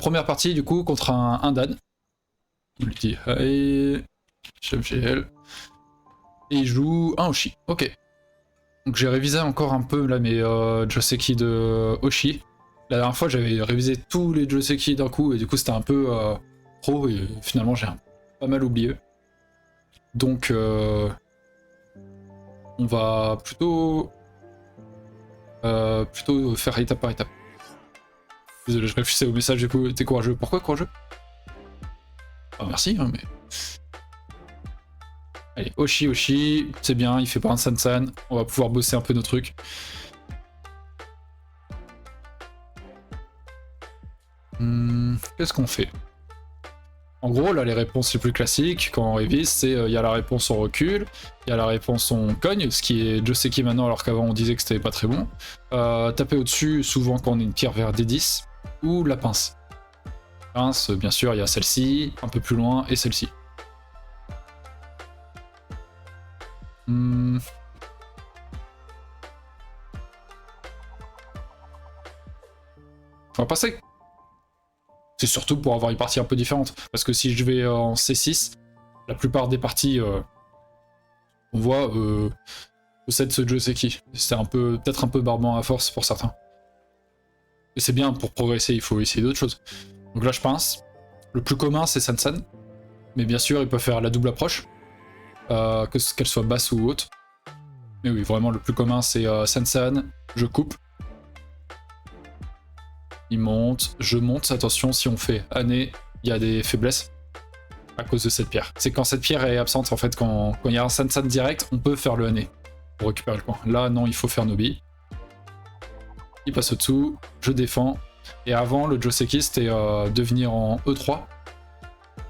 première partie du coup contre un Dan. Il lui dit hey, chef GL. Et il joue un Oshi. Ok. Donc j'ai révisé encore un peu là mes Joseki de Oshi. La dernière fois j'avais révisé tous les Joseki d'un coup et du coup c'était un peu trop et finalement j'ai pas mal oublié. Donc on va plutôt faire étape par étape. Désolé, je réfléchissais au message du coup. T'es courageux. Pourquoi courageux? Ah merci, hein, mais... Allez, Oshi, c'est bien, il fait pas un Sansan. On va pouvoir bosser un peu nos trucs. Qu'est-ce qu'on fait? En gros, là, les réponses les plus classiques, quand on révise, c'est il y a la réponse on recule, il y a la réponse on cogne, ce qui est Joseki maintenant, alors qu'avant on disait que c'était pas très bon. Taper au-dessus, souvent quand on a une pierre vers D10, ou la pince. Pince, bien sûr, il y a celle-ci, un peu plus loin, et celle-ci. On va passer. C'est surtout pour avoir une partie un peu différente. Parce que si je vais en C6, la plupart des parties, on voit, possèdent ce Joseki. C'est peut-être un peu barbant à force pour certains. Et c'est bien, pour progresser, il faut essayer d'autres choses. Donc là, je pince. Le plus commun, c'est Sansan. Mais bien sûr, il peut faire la double approche. Qu'elle soit basse ou haute. Mais oui, vraiment, le plus commun, c'est Sansan. Je coupe. Il monte. Je monte. Attention, si on fait année, il y a des faiblesses à cause de cette pierre. C'est quand cette pierre est absente, en fait, quand il y a un Sansan direct, on peut faire le année pour récupérer le coin. Là, non, il faut faire Nobi. Il passe au-dessous. Je défends. Et avant, le Joseki, c'était devenir en E3.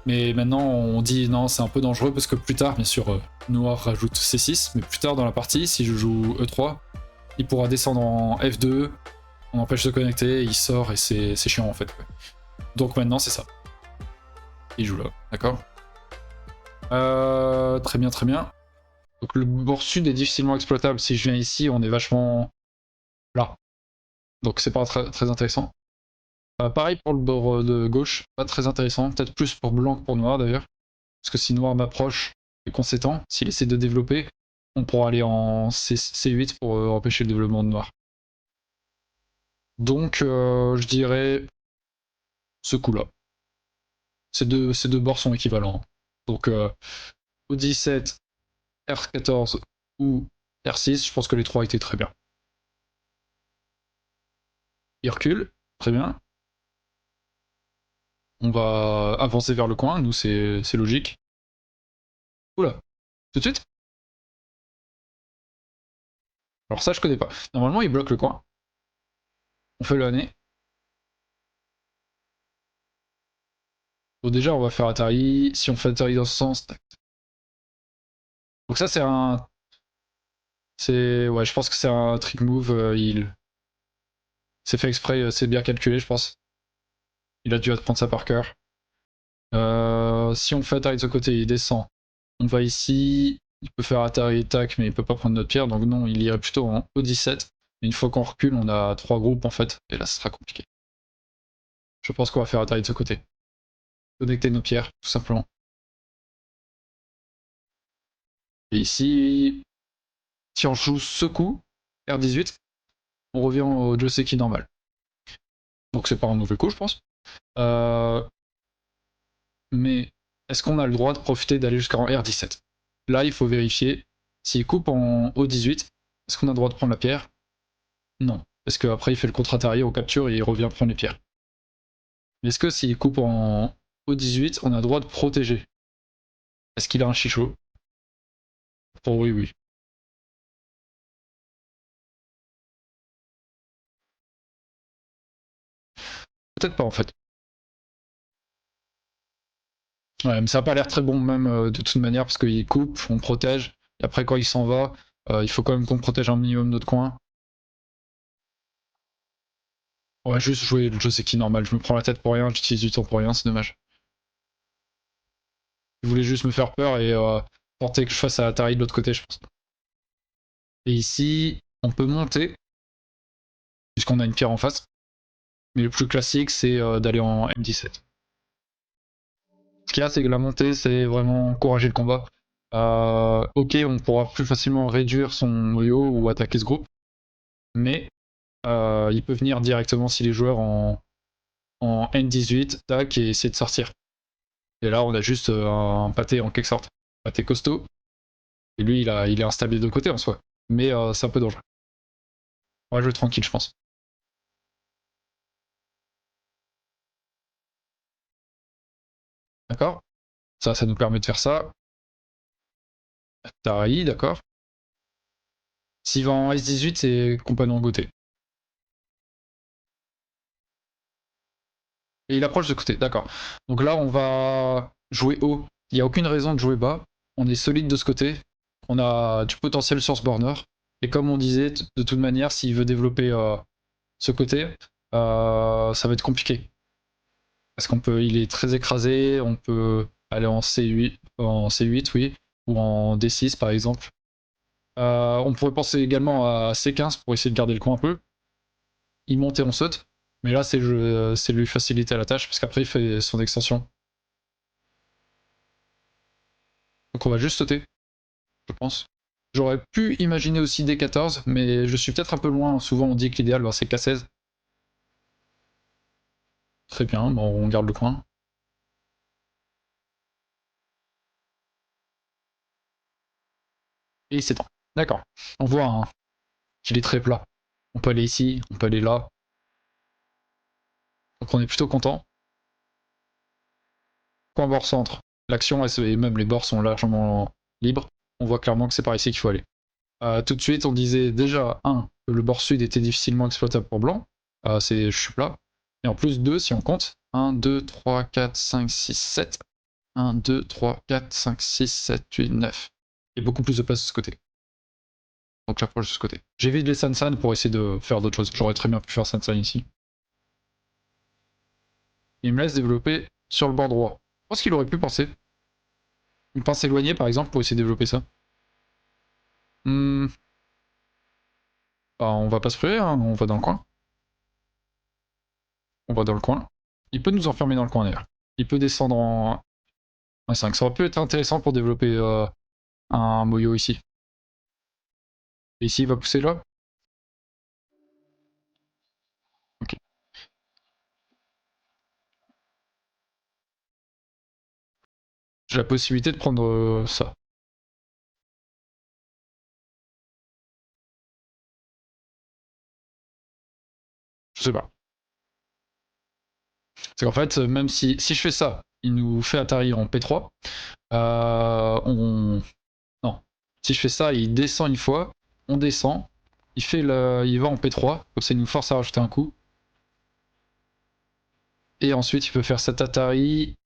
Mais maintenant, on dit non, c'est un peu dangereux parce que plus tard, bien sûr, Noir rajoute C6, mais plus tard dans la partie, si je joue E3, il pourra descendre en F2, on empêche de connecter, il sort et c'est chiant en fait. Ouais. Donc maintenant, c'est ça. Il joue là, d'accord. Très bien, très bien. Donc le bord sud est difficilement exploitable. Si je viens ici, on est vachement là. Donc c'est pas très intéressant. Pareil pour le bord de gauche, pas très intéressant. Peut-être plus pour blanc que pour noir d'ailleurs. Parce que si noir m'approche et qu'on s'étend, s'il essaie de développer, on pourra aller en C8 pour empêcher le développement de noir. Donc je dirais ce coup-là. Ces deux bords sont équivalents. Donc O17, R14 ou R6, je pense que les trois étaient très bien. Il recule, très bien. On va avancer vers le coin, nous c'est logique. Oula, tout de suite. Alors ça je connais pas. Normalement il bloque le coin. On fait le nez. Bon déjà on va faire Atari. Si on fait Atari dans ce sens, tac. Donc ça c'est un... Ouais, je pense que c'est un trick move, c'est fait exprès, c'est bien calculé je pense. Il a dû apprendre ça par cœur. Si on fait Atari de ce côté, il descend. On va ici, il peut faire Atari tac, mais il peut pas prendre notre pierre, donc non, il irait plutôt en O17. Mais une fois qu'on recule, on a 3 groupes en fait, et là ce sera compliqué. Je pense qu'on va faire Atari de ce côté. Connecter nos pierres, tout simplement. Et ici, si on joue ce coup, R18, on revient au Joseki normal. Donc c'est pas un mauvais coup, je pense. Mais est-ce qu'on a le droit de profiter d'aller jusqu'en R17? Là, il faut vérifier. S'il coupe en O18, est-ce qu'on a le droit de prendre la pierre? Non. Parce qu'après, il fait le contre-atari, on capture et il revient prendre les pierres. Mais est-ce que s'il coupe en O18, on a le droit de protéger? Est-ce qu'il a un chichot? Oh oui, oui. Peut-être pas en fait. Ouais, mais ça n'a pas l'air très bon même de toute manière parce qu'il coupe, on protège. Et après, quand il s'en va, il faut quand même qu'on protège un minimum notre coin. On va juste jouer le Joseki normal. Je me prends la tête pour rien, j'utilise du temps pour rien, c'est dommage. Il voulait juste me faire peur et tenter que je fasse à Atari de l'autre côté, je pense. Et ici, on peut monter, puisqu'on a une pierre en face. Mais le plus classique, c'est d'aller en M17. Ce qu'il y a, c'est que la montée, c'est vraiment encourager le combat. Ok, on pourra plus facilement réduire son noyau ou attaquer ce groupe, mais il peut venir directement si les joueurs en N18, tac, et essayer de sortir. Et là, on a juste un pâté en quelque sorte. Pâté costaud. Et lui, il est instable des deux côtés en soi. Mais c'est un peu dangereux. On va jouer tranquille, je pense. D'accord. Ça nous permet de faire ça. Tari, d'accord. S'il va en S18, c'est compagnon goûté. Et il approche de côté, d'accord. Donc là, on va jouer haut. Il n'y a aucune raison de jouer bas. On est solide de ce côté. On a du potentiel sur ce border. Et comme on disait, de toute manière, s'il veut développer ce côté, ça va être compliqué. Parce il est très écrasé, on peut aller en C8 oui, ou en D6 par exemple. On pourrait penser également à C15 pour essayer de garder le coin un peu. Il monte et on saute. Mais là, c'est lui faciliter la tâche, parce qu'après, il fait son extension. Donc on va juste sauter, je pense. J'aurais pu imaginer aussi D14, mais je suis peut-être un peu loin. Souvent, on dit que l'idéal, c'est K16. Très bien, bon, on garde le coin. Et il s'étend. D'accord. On voit hein, qu'il est très plat. On peut aller ici, on peut aller là. Donc on est plutôt content. Point bord centre. L'action et même les bords sont largement libres. On voit clairement que c'est par ici qu'il faut aller. Tout de suite, on disait déjà, 1, que le bord sud était difficilement exploitable pour blanc. Je suis plat. Et en plus, 2, si on compte. 1, 2, 3, 4, 5, 6, 7. 1, 2, 3, 4, 5, 6, 7, 8, 9. Il y a beaucoup plus de place de ce côté. Donc j'approche de ce côté. J'évite les Sansan pour essayer de faire d'autres choses. J'aurais très bien pu faire Sansan ici. Il me laisse développer sur le bord droit. Je pense qu'il aurait pu penser. Une pince éloignée par exemple pour essayer de développer ça. Bah, on va pas se priver, hein, on va dans le coin. On va dans le coin. Il peut nous enfermer dans le coin d'ailleurs. Il peut descendre en 5. Ça aurait pu être intéressant pour développer un Moyo ici. Et ici il va pousser là. Ok. J'ai la possibilité de prendre ça. Je sais pas. C'est qu'en fait, même si je fais ça, il nous fait Atari en P3. Non. Si je fais ça, il descend une fois, on descend, il va en P3, comme ça il nous force à rajouter un coup. Et ensuite il peut faire cet Atari.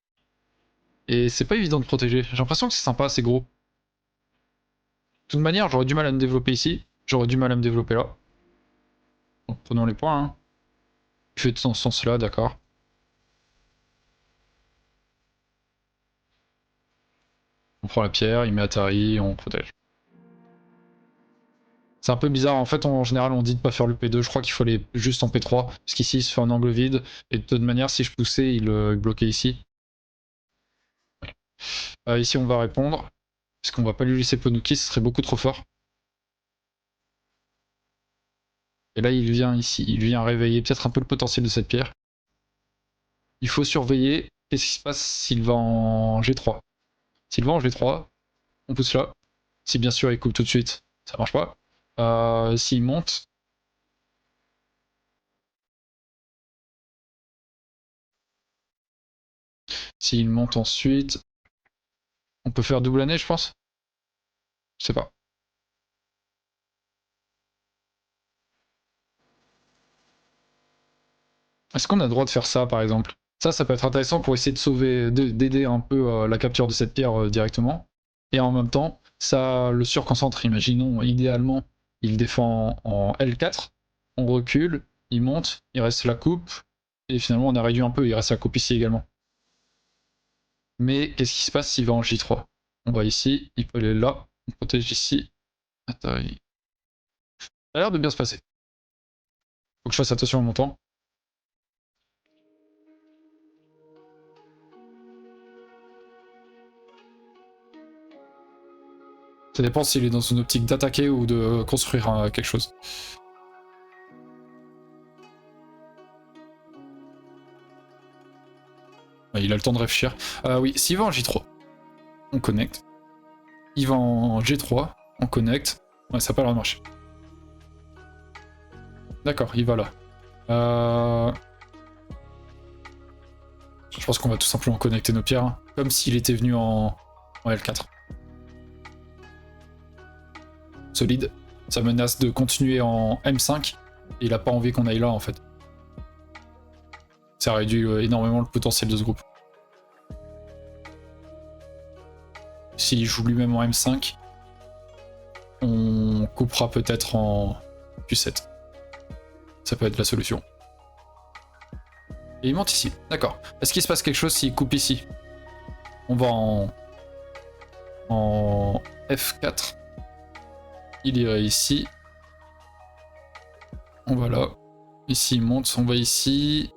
Et c'est pas évident de protéger. J'ai l'impression que c'est sympa, c'est gros. De toute manière, j'aurais du mal à me développer ici. J'aurais du mal à me développer là. Bon, prenons les points. Hein. Il fait dans ce sens-là, d'accord. On prend la pierre, il met Atari, on protège. C'est un peu bizarre, en fait en général on dit de pas faire le P2, je crois qu'il faut aller juste en P3, parce qu'ici il se fait un angle vide, et de toute manière si je poussais il bloquait ici. Ici on va répondre, parce qu'on va pas lui laisser Ponuki, ce serait beaucoup trop fort. Et là il vient ici, il vient réveiller peut-être un peu le potentiel de cette pierre. Il faut surveiller qu'est-ce qui se passe s'il va en G3. S'il va en G3, on pousse là. Si bien sûr il coupe tout de suite, ça marche pas. S'il monte, s'il monte ensuite, on peut faire double année je pense. Je sais pas. Est-ce qu'on a le droit de faire ça, par exemple? Ça peut être intéressant pour essayer de sauver, d'aider un peu la capture de cette pierre directement. Et en même temps, ça le surconcentre. Imaginons, idéalement, il défend en L4, on recule, il monte, il reste la coupe, et finalement on a réduit un peu, il reste la coupe ici également. Mais qu'est-ce qui se passe s'il va en J3? On va ici, il peut aller là, on protège ici. Attends, ça a l'air de bien se passer. Faut que je fasse attention au montant. Ça dépend s'il est dans une optique d'attaquer ou de construire quelque chose. Ouais, il a le temps de réfléchir. Oui, s'il va en J3, on connecte. Il va en G3, on connecte. Ouais, ça n'a pas l'air de marcher. D'accord, il va là. Je pense qu'on va tout simplement connecter nos pierres, hein, comme s'il était venu en L4. Solide. Ça menace de continuer en M5, et il a pas envie qu'on aille là en fait. Ça réduit énormément le potentiel de ce groupe. S'il joue lui-même en M5, on coupera peut-être en Q7. Ça peut être la solution. Et il monte ici, d'accord. Est-ce qu'il se passe quelque chose s'il coupe ici? On va en F4. Il irait ici. On va là. Ici, il monte, on va ici.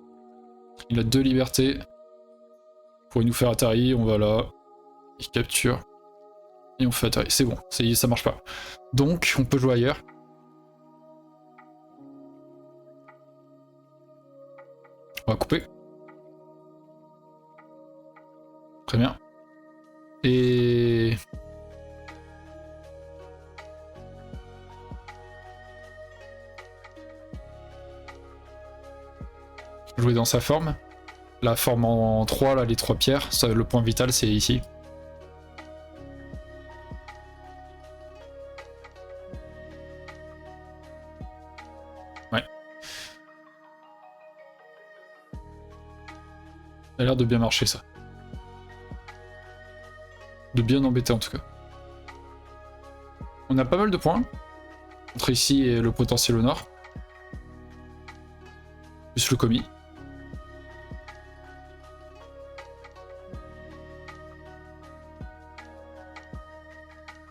Il a 2 libertés. Pour nous faire atterrir, on va là. Il capture. Et on fait atterrir. C'est bon, ça marche pas. Donc, on peut jouer ailleurs. On va couper. Très bien. Et... jouer dans sa forme. La forme en 3, là, les 3 pierres. Ça, le point vital, c'est ici. Ouais. Ça a l'air de bien marcher, ça. De bien embêter, en tout cas. On a pas mal de points. Entre ici et le potentiel au nord. Plus le commis.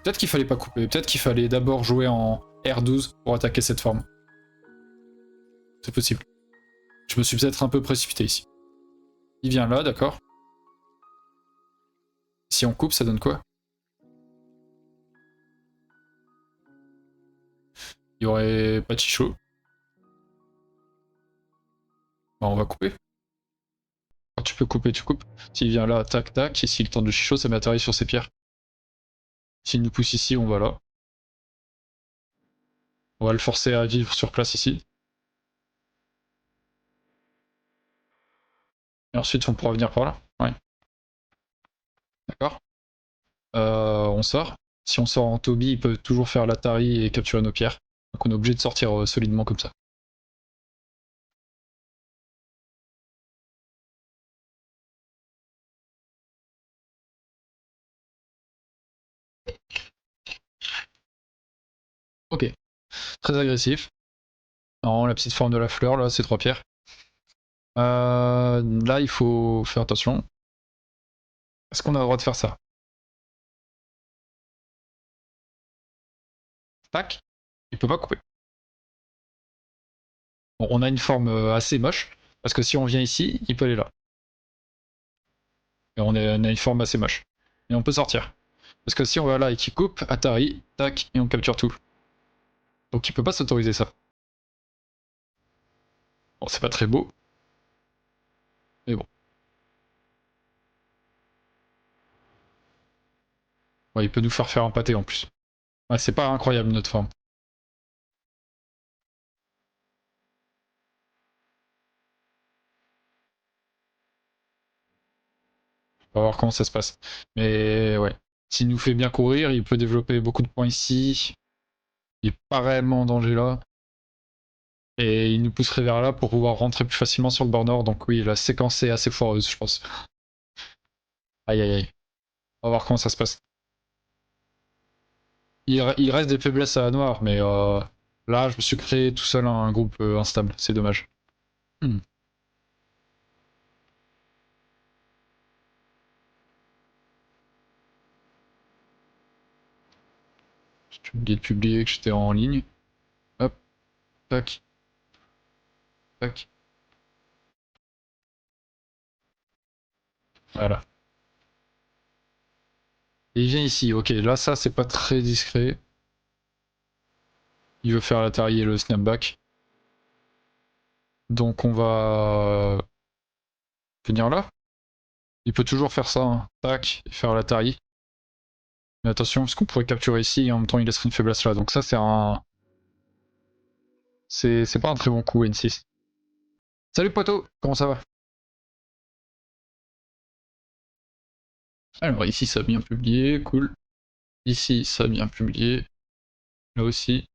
Peut-être qu'il fallait pas couper. Peut-être qu'il fallait d'abord jouer en R12 pour attaquer cette forme. C'est possible. Je me suis peut-être un peu précipité ici. Il vient là, d'accord. Si on coupe, ça donne quoi? Il y aurait pas de chicho. Bah, on va couper. Quand tu peux couper, tu coupes. S'il vient là, tac, tac. Et s'il tente de chicho, ça m'atterrit sur ses pierres. S'il nous pousse ici, on va là. On va le forcer à vivre sur place ici. Et ensuite, on pourra venir par là. Ouais. D'accord. On sort. Si on sort en Toby, il peut toujours faire l'Atari et capturer nos pierres. Donc on est obligé de sortir solidement comme ça. Ok. Très agressif. Non, la petite forme de la fleur, là, c'est 3 pierres. Là, il faut faire attention. Est-ce qu'on a le droit de faire ça? Tac. Il peut pas couper. Bon, on a une forme assez moche. Parce que si on vient ici, il peut aller là. Et on a une forme assez moche. Et on peut sortir. Parce que si on va là et qu'il coupe, Atari, tac, et on capture tout. Donc il peut pas s'autoriser ça. Bon, c'est pas très beau. Mais bon. Ouais, il peut nous faire un pâté en plus. Ouais, c'est pas incroyable notre forme. On va voir comment ça se passe. Mais ouais. S'il nous fait bien courir, il peut développer beaucoup de points ici. Il est pas réellement en danger là. Et il nous pousserait vers là pour pouvoir rentrer plus facilement sur le bord nord. Donc oui, la séquence est assez foireuse, je pense. Aïe aïe aïe. On va voir comment ça se passe. Il reste des faiblesses à noir, mais là, je me suis créé tout seul un groupe instable. C'est dommage. Hmm. J'ai oublié de publier que j'étais en ligne. Hop, tac, tac. Voilà. Et il vient ici. Ok, là, ça, c'est pas très discret. Il veut faire l'Atari et le snapback. Donc on va venir là. Il peut toujours faire ça, hein. Tac, et faire l'Atari. Mais attention, parce qu'on pourrait capturer ici et en même temps il laisserait une faiblesse là. Donc ça c'est un... C'est pas un très bon coup N6. Salut poteau, comment ça va? Alors ici ça a bien publié, cool. Ici ça a bien publié. Là aussi.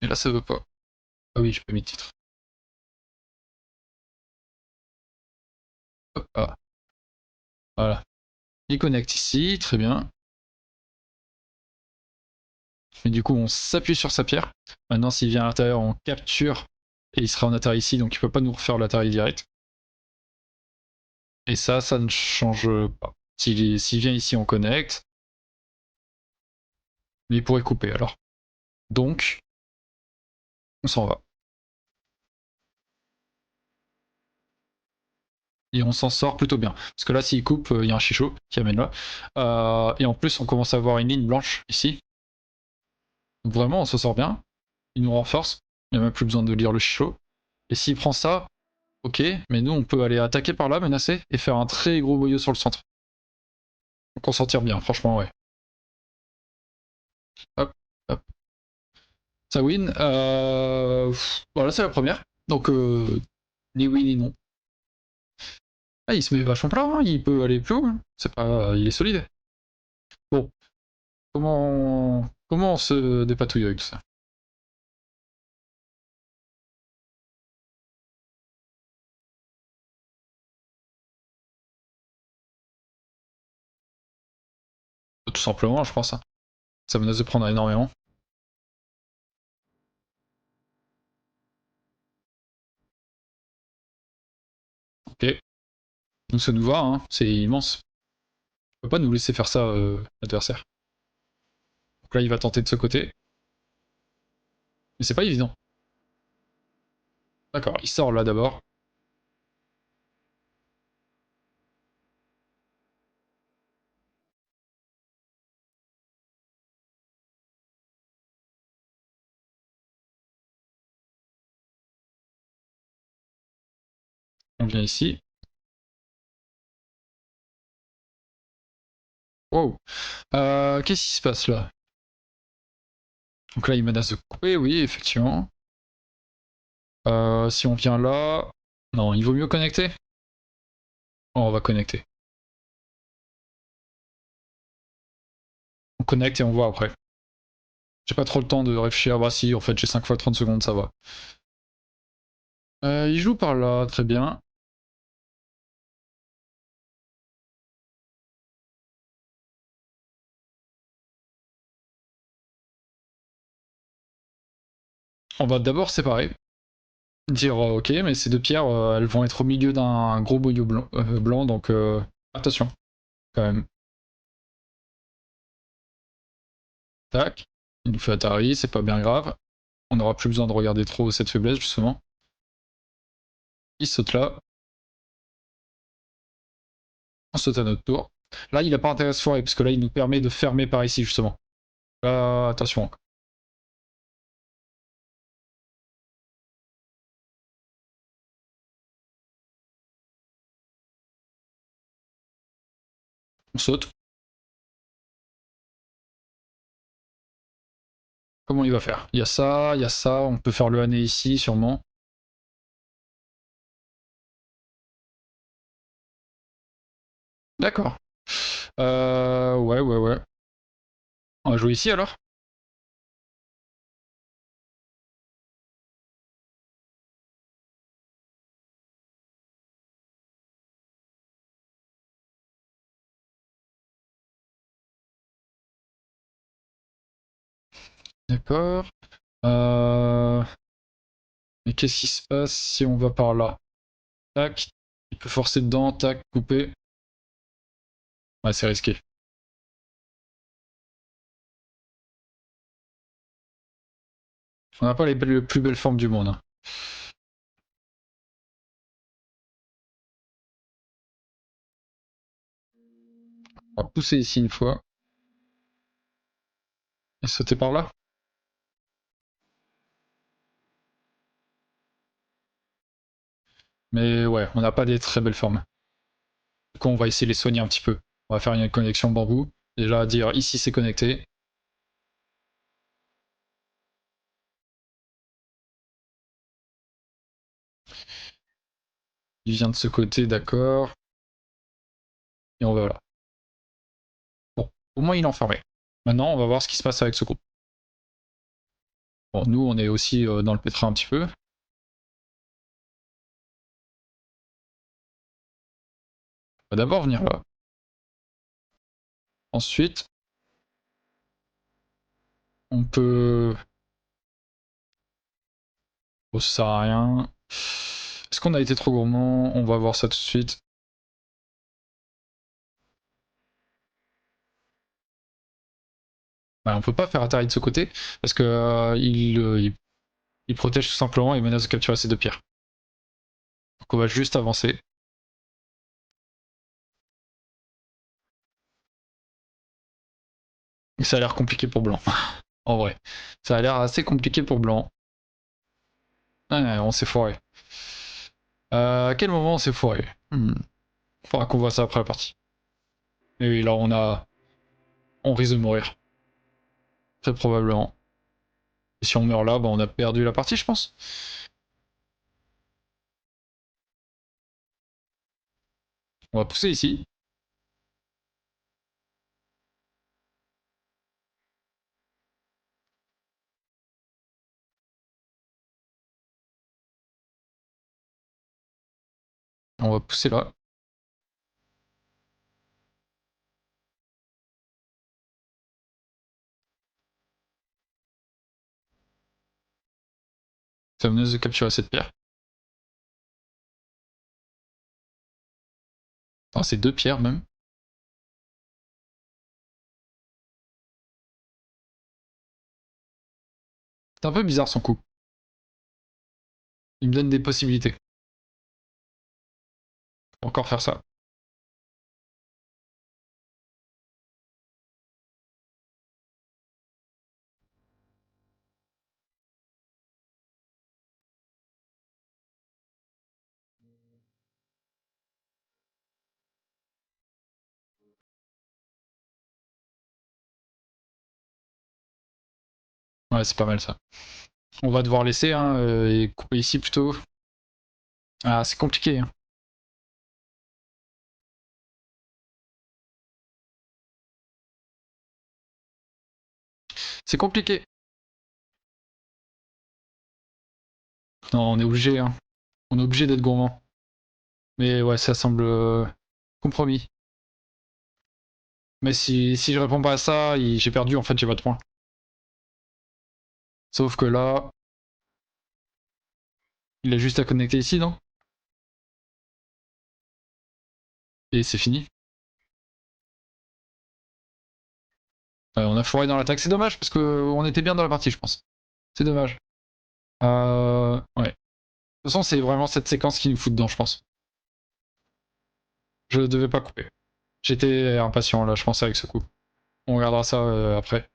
Et là ça veut pas. Ah oui, j'ai pas mis de titre. Hop, ah. Voilà. Il connecte ici, très bien. Et du coup on s'appuie sur sa pierre. Maintenant s'il vient à l'intérieur on capture et il sera en Atari ici, donc il peut pas nous refaire l'Atari direct. Et ça ne change pas. S'il vient ici on connecte. Mais il pourrait couper alors. Donc, on s'en va. Et on s'en sort plutôt bien. Parce que là, s'il coupe, il y a un chichot qui amène là. Et en plus, on commence à avoir une ligne blanche ici. Donc vraiment, on se sort bien. Il nous renforce. Il n'y a même plus besoin de lire le chichot. Et s'il prend ça, ok. Mais nous, on peut aller attaquer par là, menacer, et faire un très gros boyau sur le centre. Donc on s'en tire bien, franchement, ouais. Hop, hop. Ça win. Voilà, c'est la première. Donc, ni oui ni non. Ah, il se met vachement plat, hein. Il peut aller plus haut, hein. C'est pas... Il est solide. Bon, comment on se dépatouille avec tout ça? Tout simplement, je pense, hein. Ça menace de prendre énormément. Ok, nous ça nous va, hein. C'est immense. On peut pas nous laisser faire ça, l'adversaire. Donc là, il va tenter de ce côté. Mais c'est pas évident. D'accord, il sort là d'abord. On vient ici. Wow. Qu'est-ce qui se passe là? Donc là, il menace de couper, oui, effectivement. Si on vient là... Non, il vaut mieux connecter? Oh, on va connecter. On connecte et on voit après. J'ai pas trop le temps de réfléchir. Bah si, en fait, j'ai 5 fois 30 secondes, ça va. Il joue par là, très bien. On va d'abord séparer. Dire ok, mais ces deux pierres, elles vont être au milieu d'un gros boyau blanc, donc attention, quand même. Tac. Il nous fait Atari, c'est pas bien grave. On n'aura plus besoin de regarder trop cette faiblesse, justement. Il saute là. On saute à notre tour. Là, il a pas intérêt à se foirer, parce que là, il nous permet de fermer par ici, justement. Là, attention. On saute. Comment il va faire? Il y a ça, on peut faire le année ici, sûrement. D'accord. Ouais. On va jouer ici, alors? D'accord. Euh... Mais qu'est-ce qui se passe si on va par là? Tac. Il peut forcer dedans, tac, couper. Ouais, c'est risqué. On n'a pas les plus belles formes du monde, hein. On va pousser ici une fois. Et sauter par là. Mais ouais, on n'a pas des très belles formes. Du coup, on va essayer de les soigner un petit peu. On va faire une connexion bambou. Déjà, dire ici c'est connecté. Il vient de ce côté, d'accord. Et on va là. Bon, au moins il est enfermé. Maintenant, on va voir ce qui se passe avec ce groupe. Bon, nous, on est aussi dans le pétrin un petit peu. On va d'abord venir là. Ensuite, on peut... Oh, ça sert à rien. Est-ce qu'on a été trop gourmand? On va voir ça tout de suite. Ouais, on peut pas faire atterrir de ce côté parce que il protège tout simplement et menace de capturer ces deux pierres. Donc on va juste avancer. Et ça a l'air compliqué pour blanc. En vrai. Ça a l'air assez compliqué pour blanc. Ouais, on s'est foiré. À quel moment on s'est foiré? Faudra qu'on voit ça après la partie. Et oui, là on a... On risque de mourir. Très probablement. Et si on meurt là, bah, on a perdu la partie, je pense. On va pousser ici. On va pousser là. Ça menace de capturer cette pierre. Enfin, c'est deux pierres même. C'est un peu bizarre son coup. Il me donne des possibilités. Encore faire ça. Ouais, c'est pas mal ça. On va devoir laisser hein, et couper ici plutôt. Ah, c'est compliqué. Hein. C'est compliqué. Non, on est obligé. Hein. On est obligé d'être gourmand. Mais ouais, ça semble compromis. Mais si je réponds pas à ça, j'ai perdu, en fait, j'ai pas de points. Sauf que là, il a juste à connecter ici, non? Et c'est fini. On a foiré dans l'attaque, c'est dommage, parce qu'on était bien dans la partie, je pense. C'est dommage. Ouais. De toute façon, c'est vraiment cette séquence qui nous fout dedans, je pense. Je devais pas couper. J'étais impatient, là, je pensais, avec ce coup. On regardera ça après.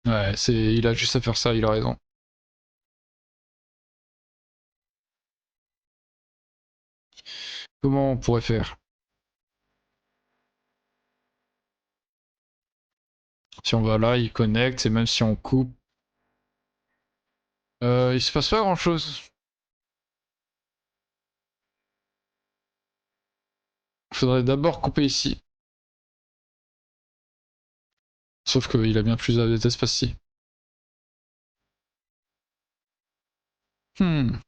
Ouais, il a juste à faire ça, il a raison. Comment on pourrait faire? Si on va là, il connecte, et même si on coupe... il se passe pas grand chose. Faudrait d'abord couper ici. Sauf qu'il a bien plus d'espace ici. Hmm.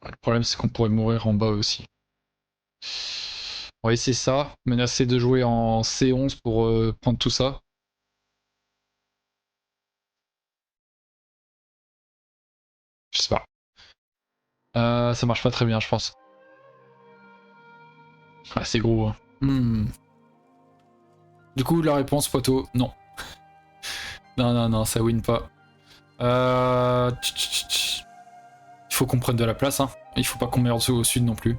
Le problème c'est qu'on pourrait mourir en bas aussi. On va essayer ça, menacer de jouer en C11 pour prendre tout ça. Je sais pas. Ça marche pas très bien, je pense. Ah, c'est gros. Hein. Du coup, la réponse, poteau, non. Non, non, non, ça win pas. Il faut qu'on prenne de la place, hein. Il faut pas qu'on merde au sud non plus.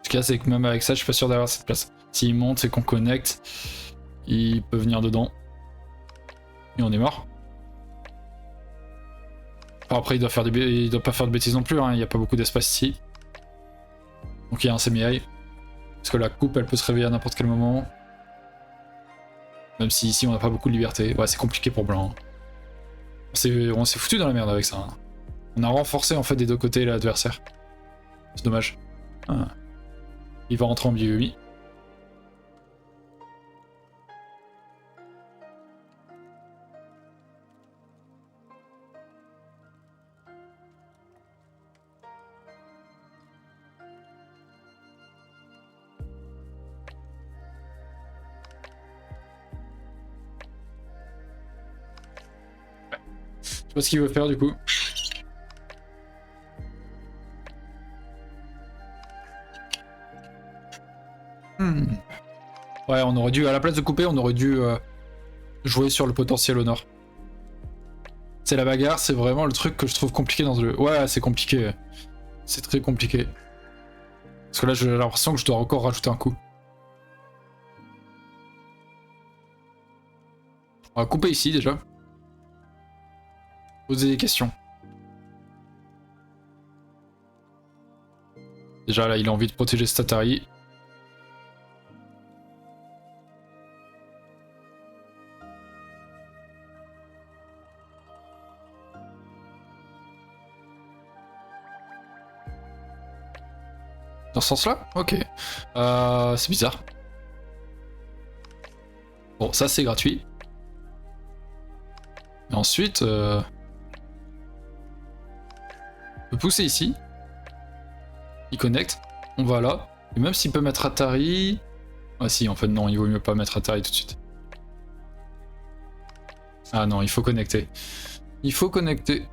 Ce qu'il y a, c'est que même avec ça, je suis pas sûr d'avoir cette place. S'il monte et qu'on connecte, il peut venir dedans. Et on est mort. Enfin, après, il doit pas faire de bêtises non plus, hein. Il n'y a pas beaucoup d'espace ici. Donc il y a un semi-high. Parce que la coupe, elle peut se réveiller à n'importe quel moment. Même si ici, on n'a pas beaucoup de liberté. Ouais, c'est compliqué pour blanc. On s'est foutu dans la merde avec ça. Hein. On a renforcé en fait des deux côtés l'adversaire. C'est dommage. Ah. Il va rentrer en bioémie. Je sais pas ce qu'il veut faire du coup. Ouais, on aurait dû, à la place de couper, on aurait dû jouer sur le potentiel au nord. C'est la bagarre, c'est vraiment le truc que je trouve compliqué dans ce jeu. Ouais, c'est compliqué. C'est très compliqué. Parce que là, j'ai l'impression que je dois encore rajouter un coup. On va couper ici déjà. Poser des questions. Déjà là, il a envie de protéger Statari. Dans ce sens-là? Ok. C'est bizarre. Bon, ça c'est gratuit. Et ensuite, on peut pousser ici. Il connecte. On va là. Et même s'il peut mettre Atari... Ah si, en fait non, il vaut mieux pas mettre Atari tout de suite. Ah non, il faut connecter. Il faut connecter.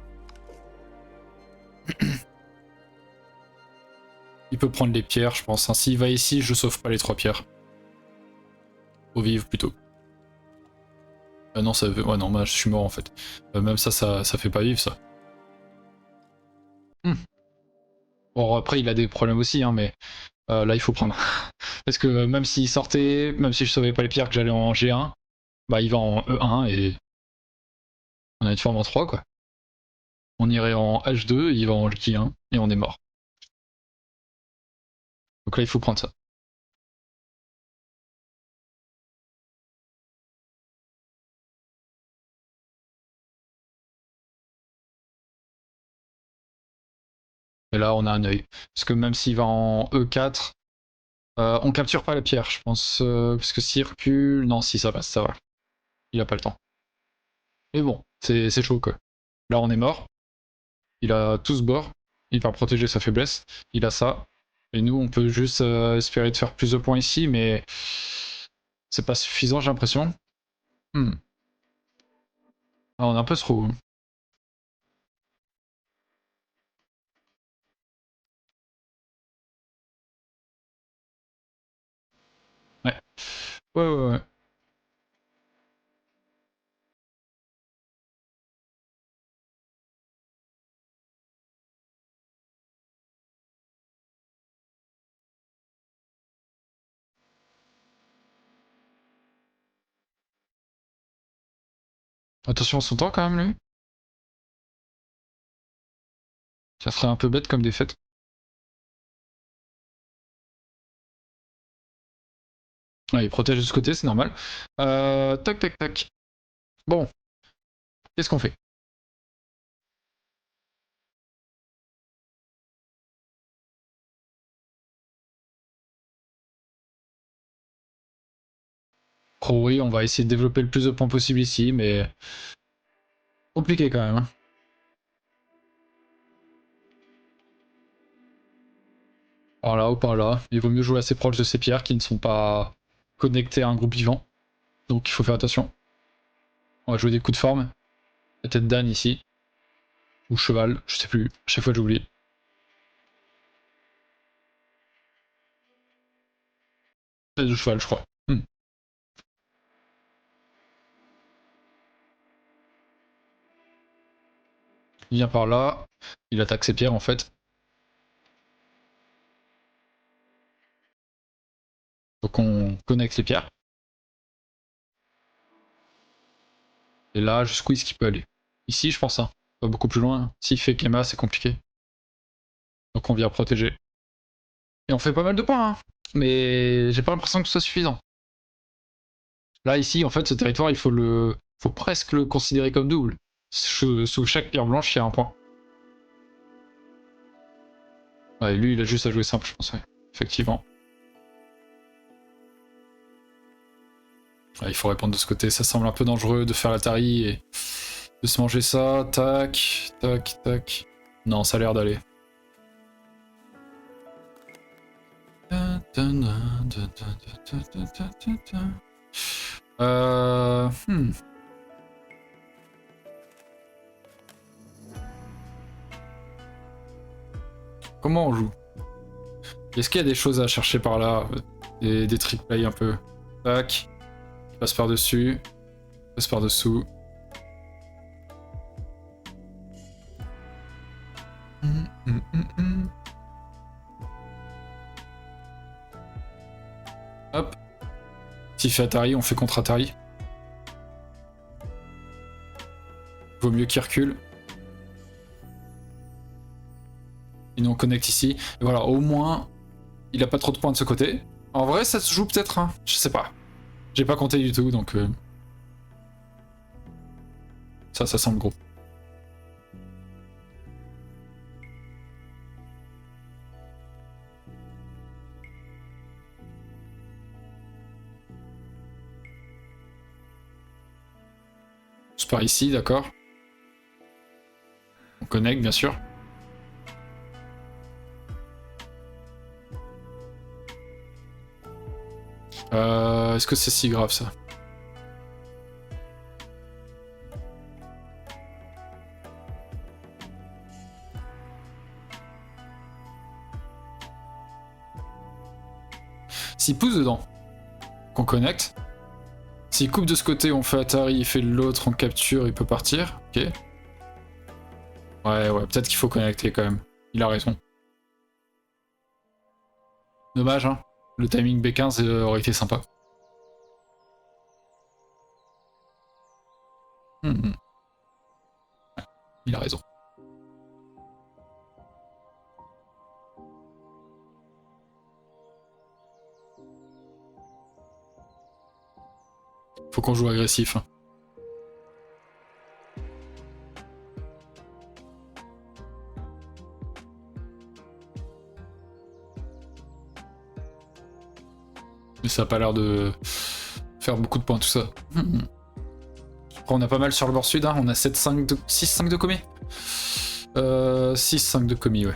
Il peut prendre les pierres, je pense. Hein. S'il va ici, je sauve pas les 3 pierres. Faut vivre plutôt. Ah non, ça veut... Ouais non, bah, je suis mort en fait. Même ça fait pas vivre ça. Bon, après, il a des problèmes aussi, hein, mais là, il faut prendre. Parce que même s'il sortait, même si je sauvais pas les pierres que j'allais en G1, bah il va en E1 et on a une forme en 3, quoi. On irait en H2, il va en J1 et on est mort. Donc là, il faut prendre ça. Et là, on a un œil. Parce que même s'il va en E4, on capture pas la pierre, je pense. Parce que s'il recule... Non, si ça passe, ça va. Il a pas le temps. Mais bon, c'est chaud, quoi. Là, on est mort. Il a tout ce bord. Il va protéger sa faiblesse. Il a ça. Et nous, on peut juste espérer de faire plus de points ici, mais c'est pas suffisant, j'ai l'impression. Ah, on est un peu trop. Ouais. Ouais, ouais, ouais. Attention à son temps quand même, lui. Ça serait un peu bête comme défaite. Ouais, il protège de ce côté, c'est normal. Tac, tac, tac. Bon, qu'est-ce qu'on fait? Oh oui, on va essayer de développer le plus de points possible ici, mais compliqué quand même. Hein. Par là ou par là. Il vaut mieux jouer assez proche de ces pierres qui ne sont pas connectées à un groupe vivant. Donc il faut faire attention. On va jouer des coups de forme. La tête d'âne ici. Ou cheval, je sais plus. Chaque fois j'oublie. Tête de cheval, je crois. Il vient par là. Il attaque ses pierres en fait. Donc on connecte les pierres. Et là, jusqu'où est-ce qu'il peut aller? Ici, je pense, hein. Pas beaucoup plus loin. S'il fait Kema, c'est compliqué. Donc on vient protéger. Et on fait pas mal de points, hein. Mais j'ai pas l'impression que ce soit suffisant. Là, ici, en fait, ce territoire, faut presque le considérer comme double. Sous chaque pierre blanche, il y a un point. Ouais, lui, il a juste à jouer simple, je pense, ouais. Effectivement. Ouais, il faut répondre de ce côté. Ça semble un peu dangereux de faire la tari et de se manger ça. Tac, tac, tac. Non, ça a l'air d'aller. Hmm. Comment on joue? Est-ce qu'il y a des choses à chercher par là? Des trick play un peu. Tac. Passe par-dessus. Passe par-dessous. Hop. S'il fait Atari, on fait contre Atari. Vaut mieux qu'il recule. Et nous on connecte ici. Et voilà, au moins, il a pas trop de points de ce côté. En vrai, ça se joue peut-être, hein. Je sais pas. J'ai pas compté du tout, donc... Ça semble gros. Je pars ici, d'accord. On connecte, bien sûr. Est-ce que c'est si grave, ça? S'il pousse dedans, qu'on connecte. S'il coupe de ce côté, on fait Atari, il fait de l'autre, on capture, il peut partir. Ok. Ouais, peut-être qu'il faut connecter quand même. Il a raison. Dommage, hein. Le timing B15 aurait été sympa. Ouais, il a raison. Faut qu'on joue agressif. Hein. Mais ça a pas l'air de faire beaucoup de points tout ça. Après, on a pas mal sur le bord sud, hein. On a 7-5 de... 6-5 de commis. 6-5 de commis, ouais.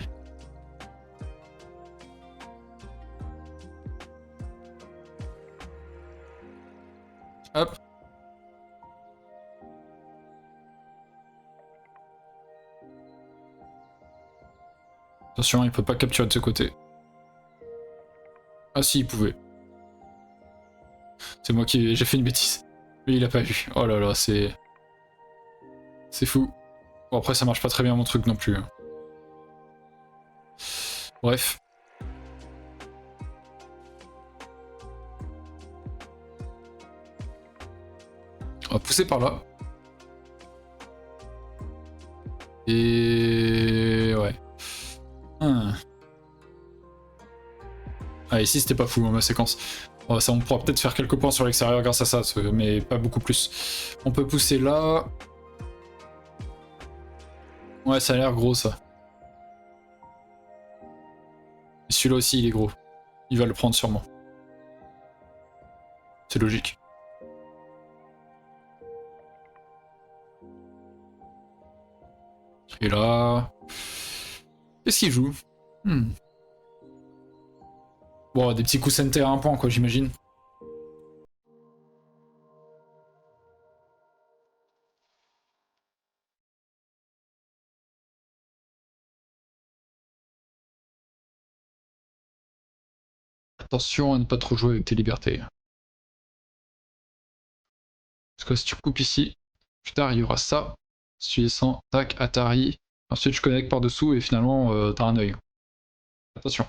Hop. Attention, il peut pas capturer de ce côté. Ah si, il pouvait. C'est moi qui... J'ai fait une bêtise. Lui, il a pas vu. Oh là là, c'est... C'est fou. Bon, après, ça marche pas très bien mon truc non plus. Hein. Bref. On va pousser par là. Et... Ouais. Ah, ici, c'était pas fou, hein, ma séquence. Bon, ça, on pourra peut-être faire quelques points sur l'extérieur grâce à ça, mais pas beaucoup plus. On peut pousser là. Ouais, ça a l'air gros, ça. Celui-là aussi, il est gros. Il va le prendre sûrement. C'est logique. Et là... Qu'est-ce qu'il joue? Bon, des petits coups SNT à 1 point, quoi, j'imagine. Attention à ne pas trop jouer avec tes libertés. Parce que si tu coupes ici, plus tard il y aura ça. Si tu descends, tac, Atari. Ensuite je connecte par dessous et finalement t'as un œil. Attention.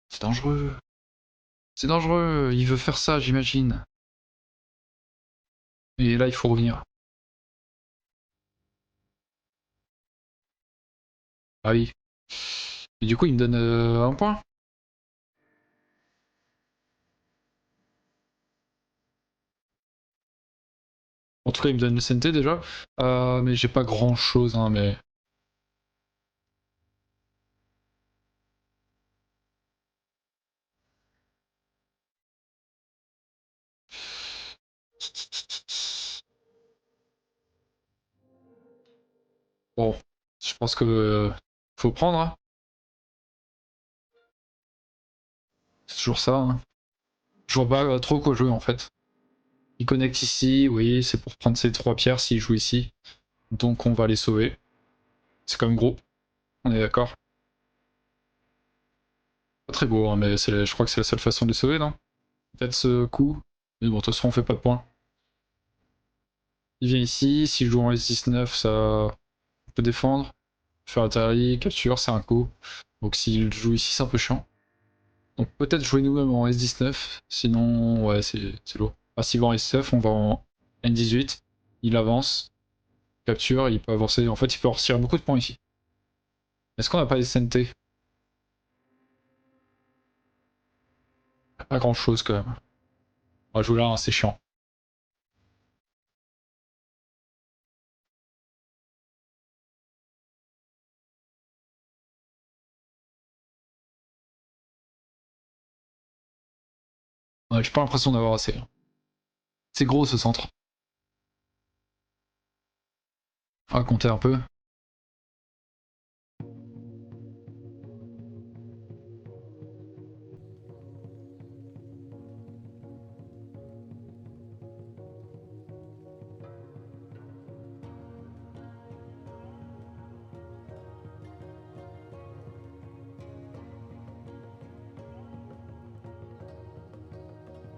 C'est dangereux. C'est dangereux, il veut faire ça, j'imagine. Et là il faut revenir. Ah oui. Et du coup il me donne 1 point. En tout cas il me donne le CNT déjà. Mais j'ai pas grand chose, hein, mais... Bon, je pense que faut prendre, hein. C'est toujours ça, hein. Je vois pas trop quoi jouer en fait. Il connecte ici, oui, c'est pour prendre ces 3 pierres s'il joue ici. Donc on va les sauver. C'est quand même gros, on est d'accord. Pas très beau, hein, mais je crois que c'est la seule façon de les sauver, non? Peut-être ce coup. Mais bon, de toute façon on fait pas de points. Il vient ici, s'il joue en S19, ça peut défendre. Faire atterri, capture, c'est un coup. Donc s'il joue ici, c'est un peu chiant. Donc peut-être jouer nous-mêmes en S19, sinon, ouais, c'est lourd. Ah, s'il va en S9, on va en N18, il avance, capture, il peut avancer. En fait, il peut en retirer beaucoup de points ici. Est-ce qu'on n'a pas des SNT? Pas grand-chose quand même. On va jouer là, hein, c'est chiant. Ouais, j'ai pas l'impression d'avoir assez. C'est gros ce centre. On va compter un peu.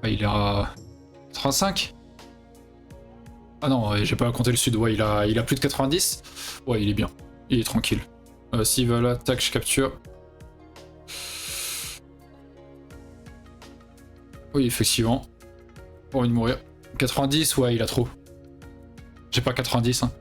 Ah, il est à 35. Ah non, ouais, j'ai pas compté le sud. Ouais, il a plus de 90. Ouais, il est bien. Il est tranquille. S'il va là, tac, je capture. Oui, effectivement. Pour une mourir. 90, ouais, il a trop. J'ai pas 90, hein.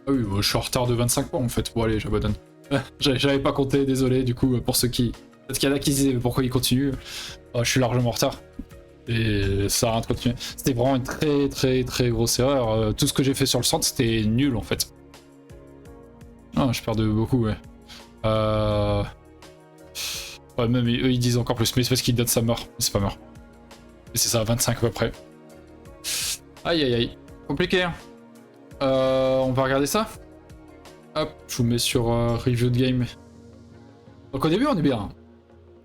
Ah oui, je suis en retard de 25 points en fait. Bon allez, j'abandonne. J'avais pas compté, désolé du coup pour ceux qui... Peut-être qu'il y en a qui disaient pourquoi ils continuent. Je suis largement en retard. Et ça a rien de continuer. C'était vraiment une très grosse erreur. Tout ce que j'ai fait sur le centre, c'était nul en fait. Ah, je perds de beaucoup, ouais. Ouais, même eux ils disent encore plus, mais c'est parce qu'ils donnent sa mort. Mais c'est pas mort. Et c'est ça, 25 à peu près. Aïe aïe aïe. Compliqué, hein. On va regarder ça. Hop, je vous mets sur review de game. Donc au début on est bien.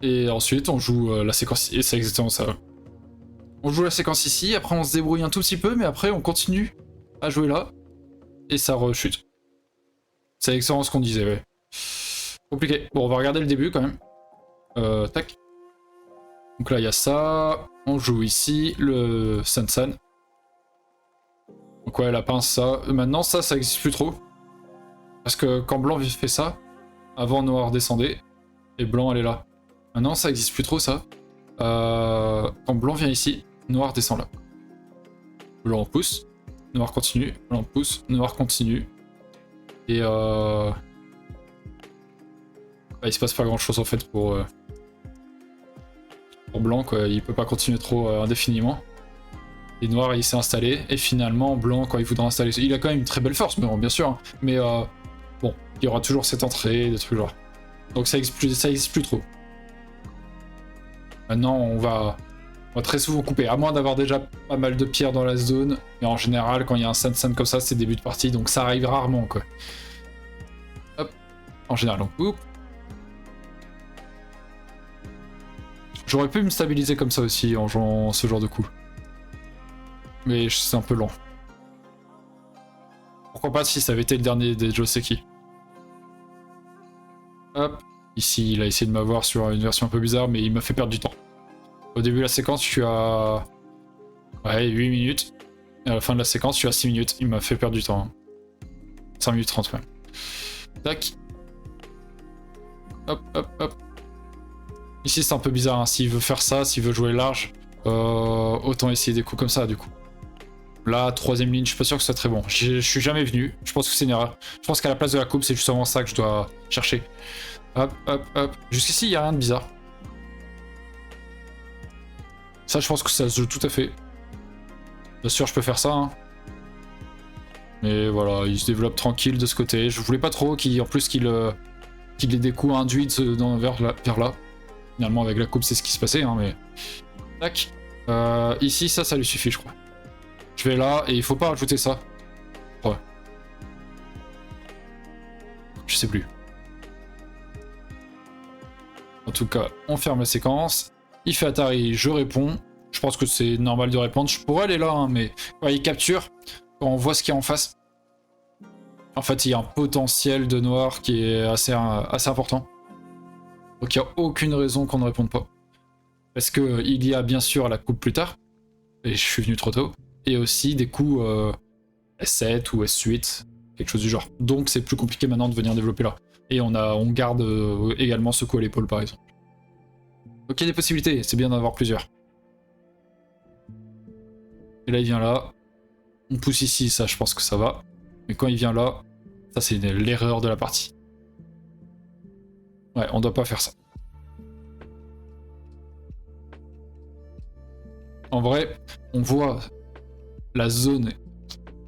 Et ensuite on joue la séquence, et c'est exactement ça. On joue la séquence ici, après on se débrouille un tout petit peu, mais après on continue à jouer là, et ça rechute. C'est exactement ce qu'on disait, ouais. Compliqué. Bon, on va regarder le début quand même. Tac. Donc là il y a ça, on joue ici, le Sansan. Donc ouais, la pince, ça. Maintenant ça existe plus trop. Parce que quand blanc fait ça, avant noir descendait, et blanc elle est là. Maintenant ça existe plus trop ça. Quand blanc vient ici, noir descend là. Blanc pousse, noir continue, blanc pousse, noir continue. Et il se passe pas grand chose en fait pour blanc, quoi. Il peut pas continuer trop indéfiniment. Et noir il s'est installé, et finalement blanc quand il voudra installer, il a quand même une très belle force, mais bon, bien sûr, hein. Mais bon, il y aura toujours cette entrée, des trucs genre. Donc ça existe plus trop. Maintenant on va très souvent couper, à moins d'avoir déjà pas mal de pierres dans la zone, mais en général quand il y a un San comme ça c'est début de partie, donc ça arrive rarement quoi. Hop, en général on coupe. J'aurais pu me stabiliser comme ça aussi en jouant ce genre de coup. Mais c'est un peu lent. Pourquoi pas si ça avait été le dernier des Joseki. Hop, ici il a essayé de m'avoir sur une version un peu bizarre, mais il m'a fait perdre du temps. Au début de la séquence, je suis à... ouais, 8 minutes. Et à la fin de la séquence, je suis à 6 minutes. Il m'a fait perdre du temps. 5 minutes 30 même. Tac. Hop, hop, hop. Ici c'est un peu bizarre, hein. S'il veut faire ça, s'il veut jouer large, autant essayer des coups comme ça du coup. Là, troisième ligne, je suis pas sûr que ce soit très bon. Je suis jamais venu, je pense que c'est une erreur. Je pense qu'à la place de la coupe, c'est justement ça que je dois chercher. Hop, hop, hop. Jusqu'ici, il n'y a rien de bizarre. Ça, je pense que ça se joue tout à fait. Bien sûr, je peux faire ça, hein. Mais voilà, il se développe tranquille de ce côté. Je voulais pas trop qu'il ait des coups induits vers là. Finalement, avec la coupe, c'est ce qui se passait, hein, mais... Tac. Ici, ça lui suffit, je crois. Je vais là, et il faut pas rajouter ça. Ouais. Je sais plus. En tout cas, on ferme la séquence. Il fait Atari, je réponds. Je pense que c'est normal de répondre. Je pourrais aller là, hein, mais quand il capture, quand on voit ce qu'il y a en face, en fait, il y a un potentiel de noir qui est assez important. Donc il n'y a aucune raison qu'on ne réponde pas. Parce qu'il y a bien sûr la coupe plus tard, et je suis venu trop tôt, et aussi des coups S7 ou S8, quelque chose du genre. Donc c'est plus compliqué maintenant de venir développer là. Et on garde également ce coup à l'épaule par exemple. Donc il y a des possibilités, c'est bien d'en avoir plusieurs. Et là il vient là, on pousse ici, ça je pense que ça va. Mais quand il vient là, ça c'est l'erreur de la partie. Ouais, on doit pas faire ça. En vrai, on voit la zone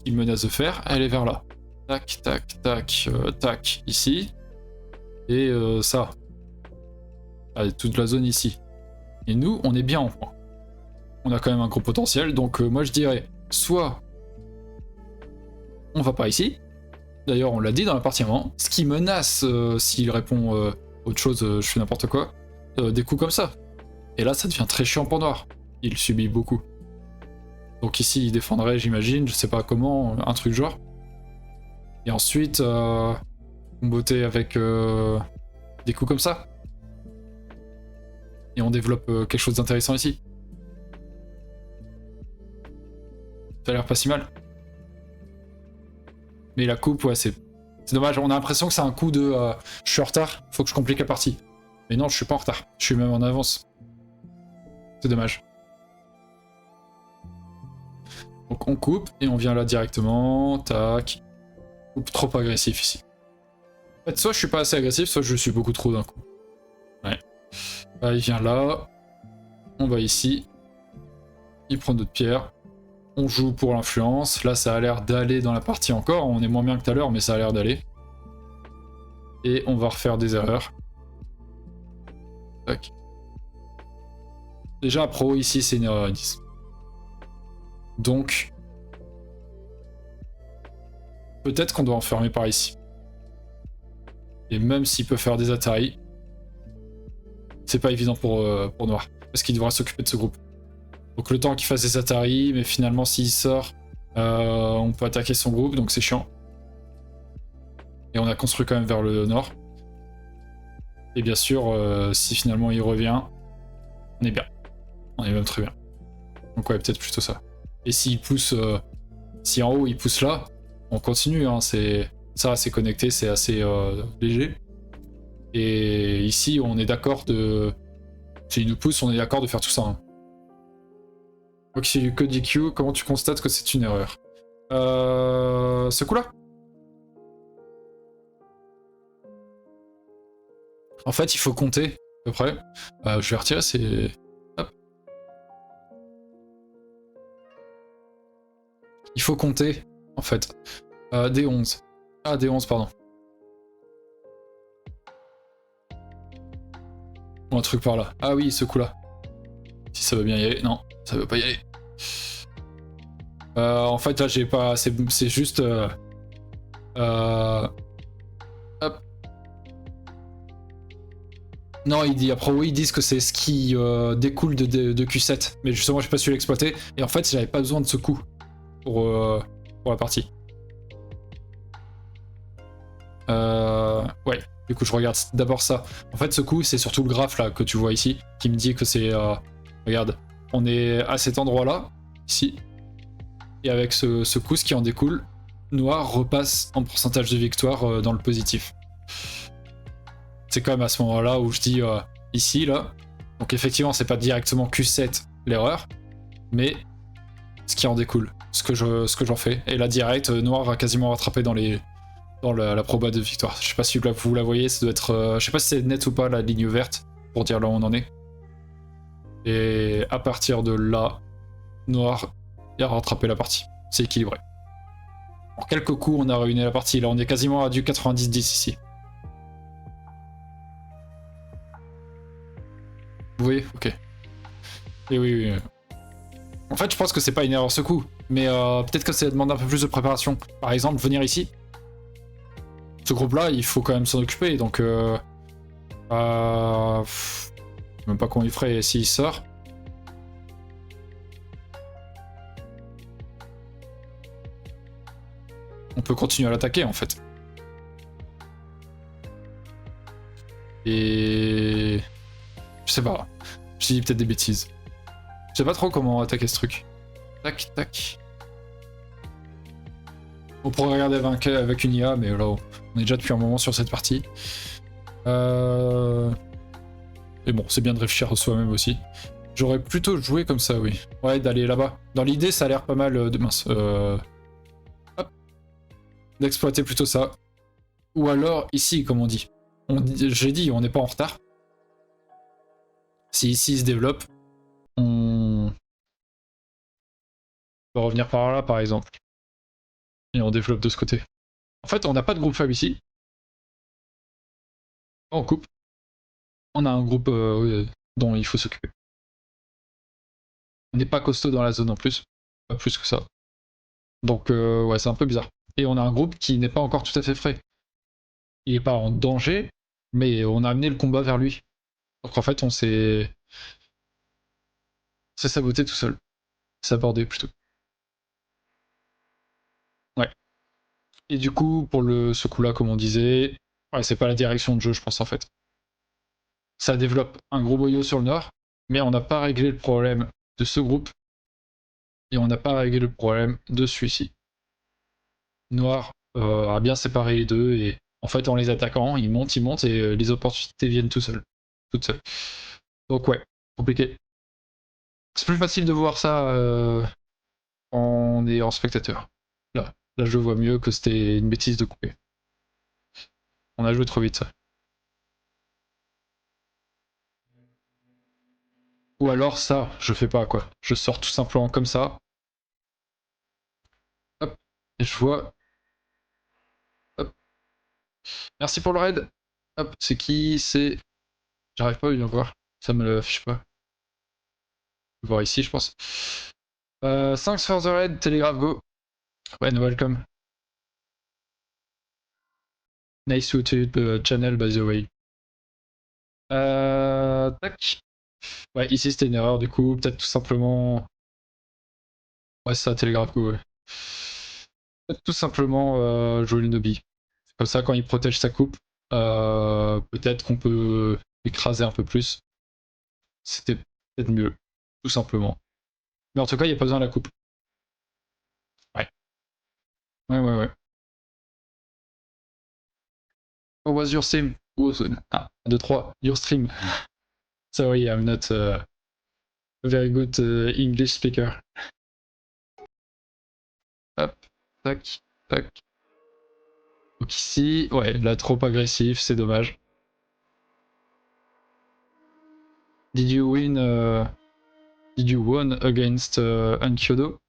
qu'il menace de faire, elle est vers là. Tac, tac, tac, tac, ici. Et ça. Allez, toute la zone ici. Et nous, on est bien en point. On a quand même un gros potentiel, donc moi je dirais, soit on va pas ici. D'ailleurs, on l'a dit dans la partie avant. Ce qui menace, s'il répond autre chose, je fais n'importe quoi, des coups comme ça. Et là, ça devient très chiant pour Noir. Il subit beaucoup. Donc ici, il défendrait, j'imagine, je sais pas comment, un truc genre. Et ensuite, comboter avec des coups comme ça. Et on développe quelque chose d'intéressant ici. Ça a l'air pas si mal. Mais la coupe, ouais, c'est dommage. On a l'impression que c'est un coup de je suis en retard, faut que je complique la partie. Mais non, je suis pas en retard. Je suis même en avance. C'est dommage. Donc on coupe et on vient là directement. Tac. Coupe trop agressif ici. En fait, soit je suis pas assez agressif, soit je suis beaucoup trop d'un coup. Ouais. Là, il vient là. On va ici. Il prend d'autres pierres. On joue pour l'influence. Là, ça a l'air d'aller dans la partie encore. On est moins bien que tout à l'heure, mais ça a l'air d'aller. Et on va refaire des erreurs. Tac. Déjà, pro, ici, c'est une erreur à 10. Donc, peut-être qu'on doit enfermer par ici. Et même s'il peut faire des Atari, c'est pas évident pour Noir. Parce qu'il devra s'occuper de ce groupe. Donc le temps qu'il fasse des Atari, mais finalement s'il sort, on peut attaquer son groupe, donc c'est chiant. Et on a construit quand même vers le nord. Et bien sûr, si finalement il revient, on est bien. On est même très bien. Donc ouais, peut-être plutôt ça. Et s'il pousse, si en haut il pousse là, on continue, hein, ça c'est connecté, c'est assez léger. Et ici on est d'accord de... S'il nous pousse, on est d'accord de faire tout ça. Hein. Donc si que DQ, comment tu constates que c'est une erreur? Ce coup-là? En fait, il faut compter, à peu près. Je vais retirer, c'est... Hop. Il faut compter, en fait. D11. Ah, D11, pardon. Ou un truc par là. Ah oui, ce coup-là. Si ça veut bien y aller. Non, ça veut pas y aller. En fait, là, j'ai pas... C'est juste... Hop. Non, après, oui, ils disent que c'est ce qui découle de Q7. Mais justement, j'ai pas su l'exploiter. Et en fait, j'avais pas besoin de ce coup pour la partie. Ouais, du coup, je regarde d'abord ça. En fait, ce coup, c'est surtout le graphe là que tu vois ici qui me dit que c'est. Regarde, on est à cet endroit-là, ici. Et avec ce coup, ce qui en découle, noir repasse en pourcentage de victoire dans le positif. C'est quand même à ce moment-là où je dis ici, là. Donc, effectivement, c'est pas directement Q7 l'erreur, mais ce qui en découle, ce que j'en fais. Et là, direct, noir a quasiment rattrapé dans la proba de victoire. Je sais pas si vous la voyez, ça doit être... je sais pas si c'est net ou pas la ligne verte, pour dire là où on en est. Et à partir de là, noir a rattrapé la partie. C'est équilibré. En quelques coups, on a réuni la partie. Là, on est quasiment à du 90-10 ici. Vous voyez? Ok. Et oui. En fait, je pense que c'est pas une erreur ce coup, mais peut-être que ça demande un peu plus de préparation. Par exemple, venir ici. Ce groupe-là, il faut quand même s'en occuper, donc... je sais même pas comment il ferait s'il sort. On peut continuer à l'attaquer, en fait. Et... Je sais pas. Je dis peut-être des bêtises. Je sais pas trop comment attaquer ce truc. Tac, tac. On pourrait regarder avec une IA, mais là, on est déjà depuis un moment sur cette partie. Et bon, c'est bien de réfléchir à soi-même aussi. J'aurais plutôt joué comme ça, oui. Ouais, d'aller là-bas. Dans l'idée, ça a l'air pas mal de... Mince. Hop. D'exploiter plutôt ça. Ou alors, ici, comme on dit. J'ai dit, on n'est pas en retard. Si ici il se développe, on va revenir par là, par exemple. Et on développe de ce côté. En fait, on n'a pas de groupe faible ici. On coupe. On a un groupe dont il faut s'occuper. On n'est pas costaud dans la zone en plus. Pas plus que ça. Donc, ouais, c'est un peu bizarre. Et on a un groupe qui n'est pas encore tout à fait frais. Il n'est pas en danger, mais on a amené le combat vers lui. Donc en fait, on s'est saboté tout seul. S'aborder plutôt. Ouais. Et du coup, pour ce coup-là, comme on disait, ouais, c'est pas la direction de jeu, je pense, en fait. Ça développe un gros boyau sur le nord, mais on n'a pas réglé le problème de ce groupe, et on n'a pas réglé le problème de celui-ci. Noir a bien séparé les deux, et en fait, en les attaquant, ils montent, et les opportunités viennent tout seuls. Toutes seules. Donc ouais, compliqué. C'est plus facile de voir ça en spectateur. Là, je vois mieux que c'était une bêtise de couper. On a joué trop vite, ça. Ou alors ça, je fais pas quoi. Je sors tout simplement comme ça. Hop. Et je vois. Hop. Merci pour le raid. Hop. C'est qui? C'est... J'arrive pas à bien voir. Ça me l'affiche pas. Je vais voir ici, je pense. Thanks for the raid, Telegraph Go. When welcome. Nice to the channel, by the way. Tac. Ouais, ici c'était une erreur du coup. Peut-être tout simplement... Ouais, c'est ça, Telegraph Go, ouais. Peut-être tout simplement jouer le Nobi. Comme ça, quand il protège sa coupe, peut-être qu'on peut écraser un peu plus. C'était peut-être mieux, tout simplement. Mais en tout cas, il n'y a pas besoin de la coupe. Ouais. Ouais. How was your stream? Ah, 2, 3. Your stream. Sorry, I'm not a very good English speaker. Hop, tac, tac. Donc ici, ouais, là, trop agressif, c'est dommage. Did you win Did you won against Ankyodo?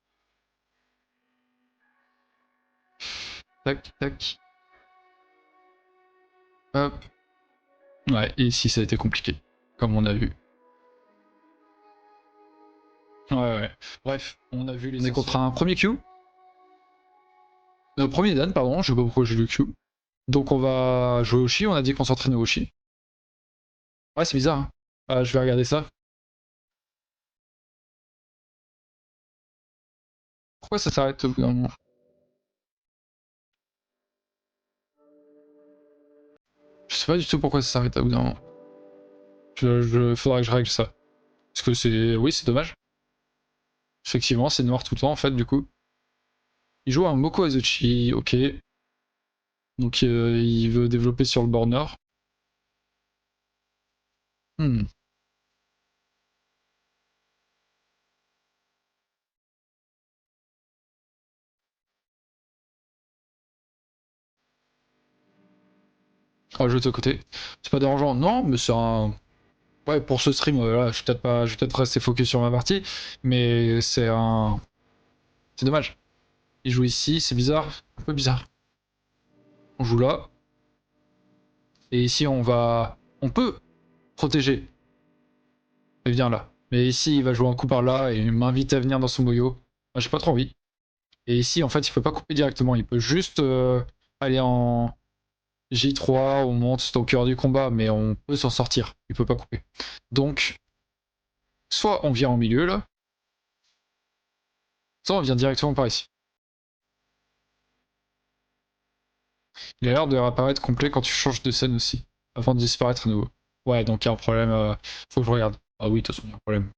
Tac, tac. Hop. Ouais, et ici ça a été compliqué, comme on a vu. Ouais. Bref, on a vu les... On est contre un premier Q. Premier Dan, pardon, je sais pas pourquoi j'ai lu Q. Donc on va jouer au Shi, on a dit qu'on s'entraînait au Shi. Ouais, c'est bizarre, hein. Je vais regarder ça. Pourquoi ça s'arrête au bout d'un moment? Je sais pas du tout pourquoi ça s'arrête au bout d'un moment. Faudra que je règle ça. Parce que c'est... Oui, c'est dommage. Effectivement, c'est noir tout le temps, en fait, du coup. Il joue un Moko Azuchi, ok. Donc il veut développer sur le bord nord. Hmm. On va jouer de ce côté. C'est pas dérangeant. Non, mais c'est un... Ouais, pour ce stream, là, je vais peut-être rester focus sur ma partie, mais c'est un... C'est dommage. Il joue ici, c'est bizarre. Un peu bizarre. On joue là. Et ici, on va... On peut protéger. Il vient là. Mais ici, il va jouer un coup par là et il m'invite à venir dans son boyo. Moi, j'ai pas trop envie. Et ici, en fait, il peut pas couper directement. Il peut juste aller en J3, on monte au cœur du combat, mais on peut s'en sortir. Il peut pas couper. Donc, soit on vient au milieu, là, soit on vient directement par ici. Il a l'air de réapparaître complet quand tu changes de scène aussi, avant de disparaître à nouveau. Ouais, donc il y a un problème, faut que je regarde. Ah oui, de toute façon, il y a un problème.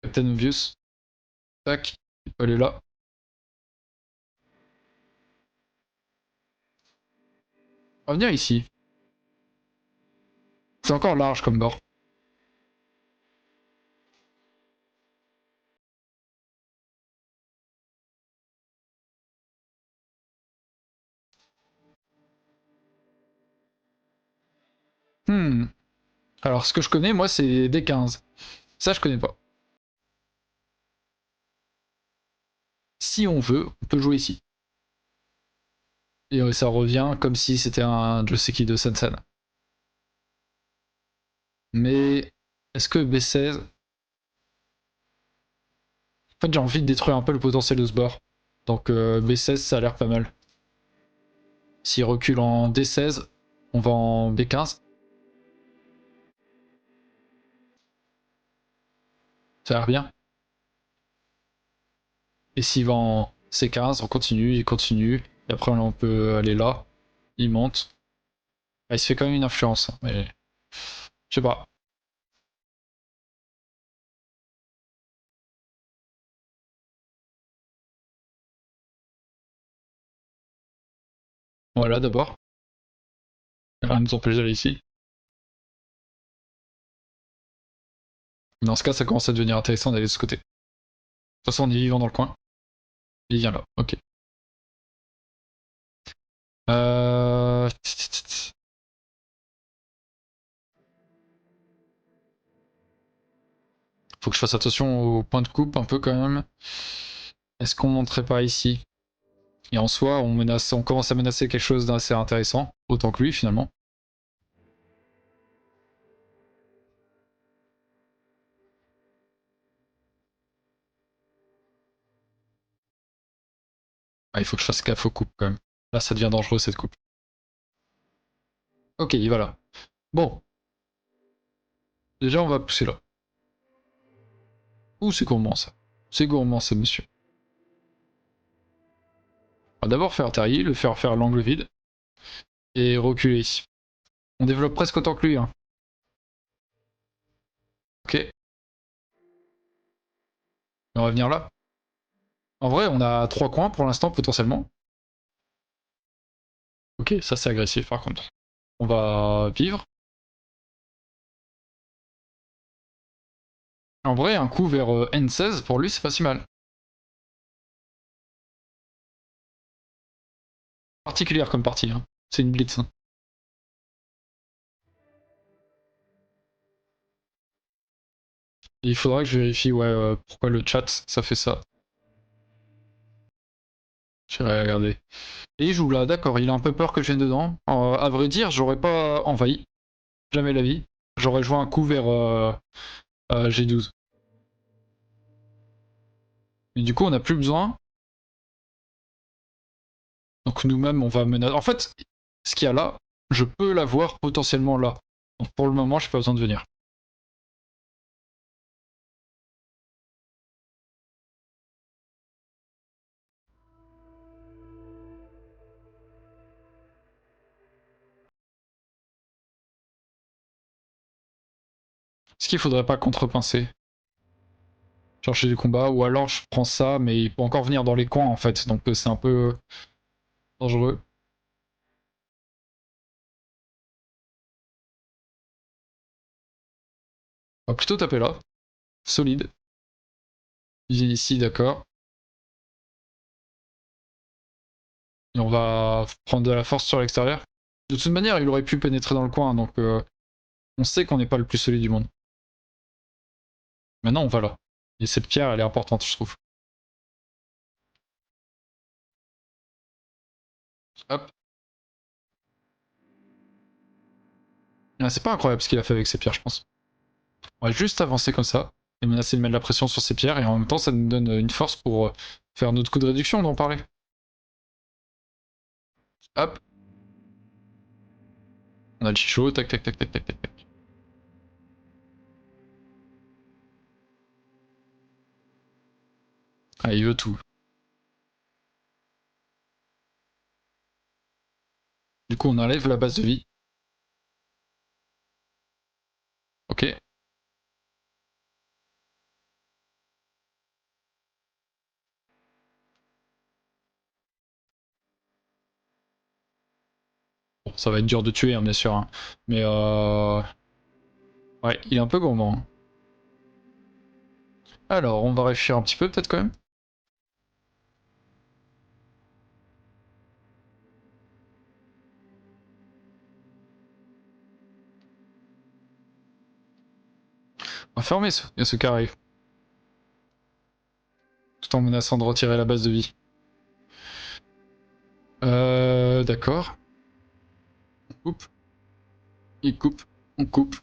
Captain Obvious. Tac, il peut aller là. On va venir ici. C'est encore large comme bord. Hmm. Alors, ce que je connais, moi, c'est D15. Ça, je connais pas. Si on veut, on peut jouer ici. Et ça revient comme si c'était un Joseki de Sensen. Mais est-ce que B16... En fait, j'ai envie de détruire un peu le potentiel de ce bord. Donc B16, ça a l'air pas mal. S'il recule en D16, on va en B15. Ça a l'air bien. Et s'il va en C15, on continue, il continue. Et après, on peut aller là. Il monte. Ah, il se fait quand même une influence, hein, mais... Je sais pas. Voilà, d'abord. Rien ne nous empêche d'aller ici. Dans ce cas, ça commence à devenir intéressant d'aller de ce côté. De toute façon, on est vivant dans le coin. Il vient là, ok. Euh... Faut que je fasse attention au point de coupe un peu quand même. Est-ce qu'on monterait pas ici? Et en soi, on commence à menacer quelque chose d'assez intéressant. Autant que lui finalement. Ah, il faut que je fasse gaffe aux coupes quand même. Là, ça devient dangereux cette coupe. Ok, il va là. Bon. Déjà, on va pousser là. Ouh, c'est gourmand ça. C'est gourmand ça, monsieur. On va d'abord faire Terry, le faire faire l'angle vide. Et reculer ici. On développe presque autant que lui. Hein. Ok. On va venir là. En vrai, on a 3 coins pour l'instant, potentiellement. Ok, ça c'est agressif par contre. On va vivre. En vrai, un coup vers N16, pour lui, c'est pas si mal. Particulière comme partie, hein. C'est une blitz. Hein. Et il faudra que je vérifie ouais, pourquoi le chat ça fait ça. J'irai regarder. Et il joue là, d'accord, il a un peu peur que je vienne dedans. À vrai dire, j'aurais pas envahi. Jamais la vie. J'aurais joué un coup vers G12. Mais du coup, on n'a plus besoin. Donc nous-mêmes, on va menacer. En fait, ce qu'il y a là, je peux l'avoir potentiellement là. Donc pour le moment, j'ai pas besoin de venir. Ce qu'il faudrait pas contrepincer. Chercher des combats, ou alors je prends ça, mais il peut encore venir dans les coins en fait, donc c'est un peu dangereux. On va plutôt taper là. Solide. Il vient ici, d'accord. Et on va prendre de la force sur l'extérieur. De toute manière, il aurait pu pénétrer dans le coin, donc on sait qu'on n'est pas le plus solide du monde. Maintenant, on va là. Et cette pierre, elle est importante, je trouve. Hop. Ah, c'est pas incroyable ce qu'il a fait avec ces pierres, je pense. On va juste avancer comme ça, et menacer de mettre la pression sur ces pierres, et en même temps, ça nous donne une force pour faire notre coup de réduction dont on parlait. Hop. On a le chichot, tac, tac, tac, tac, tac, tac, tac. Ah, il veut tout. Du coup, on enlève la base de vie. Ok. Bon, ça va être dur de tuer, hein, bien sûr. Hein. Mais ouais, il est un peu gourmand. Alors, on va réfléchir un petit peu, peut-être, quand même. On va fermer ce carré. Tout en menaçant de retirer la base de vie. D'accord. On coupe. Il coupe. On coupe.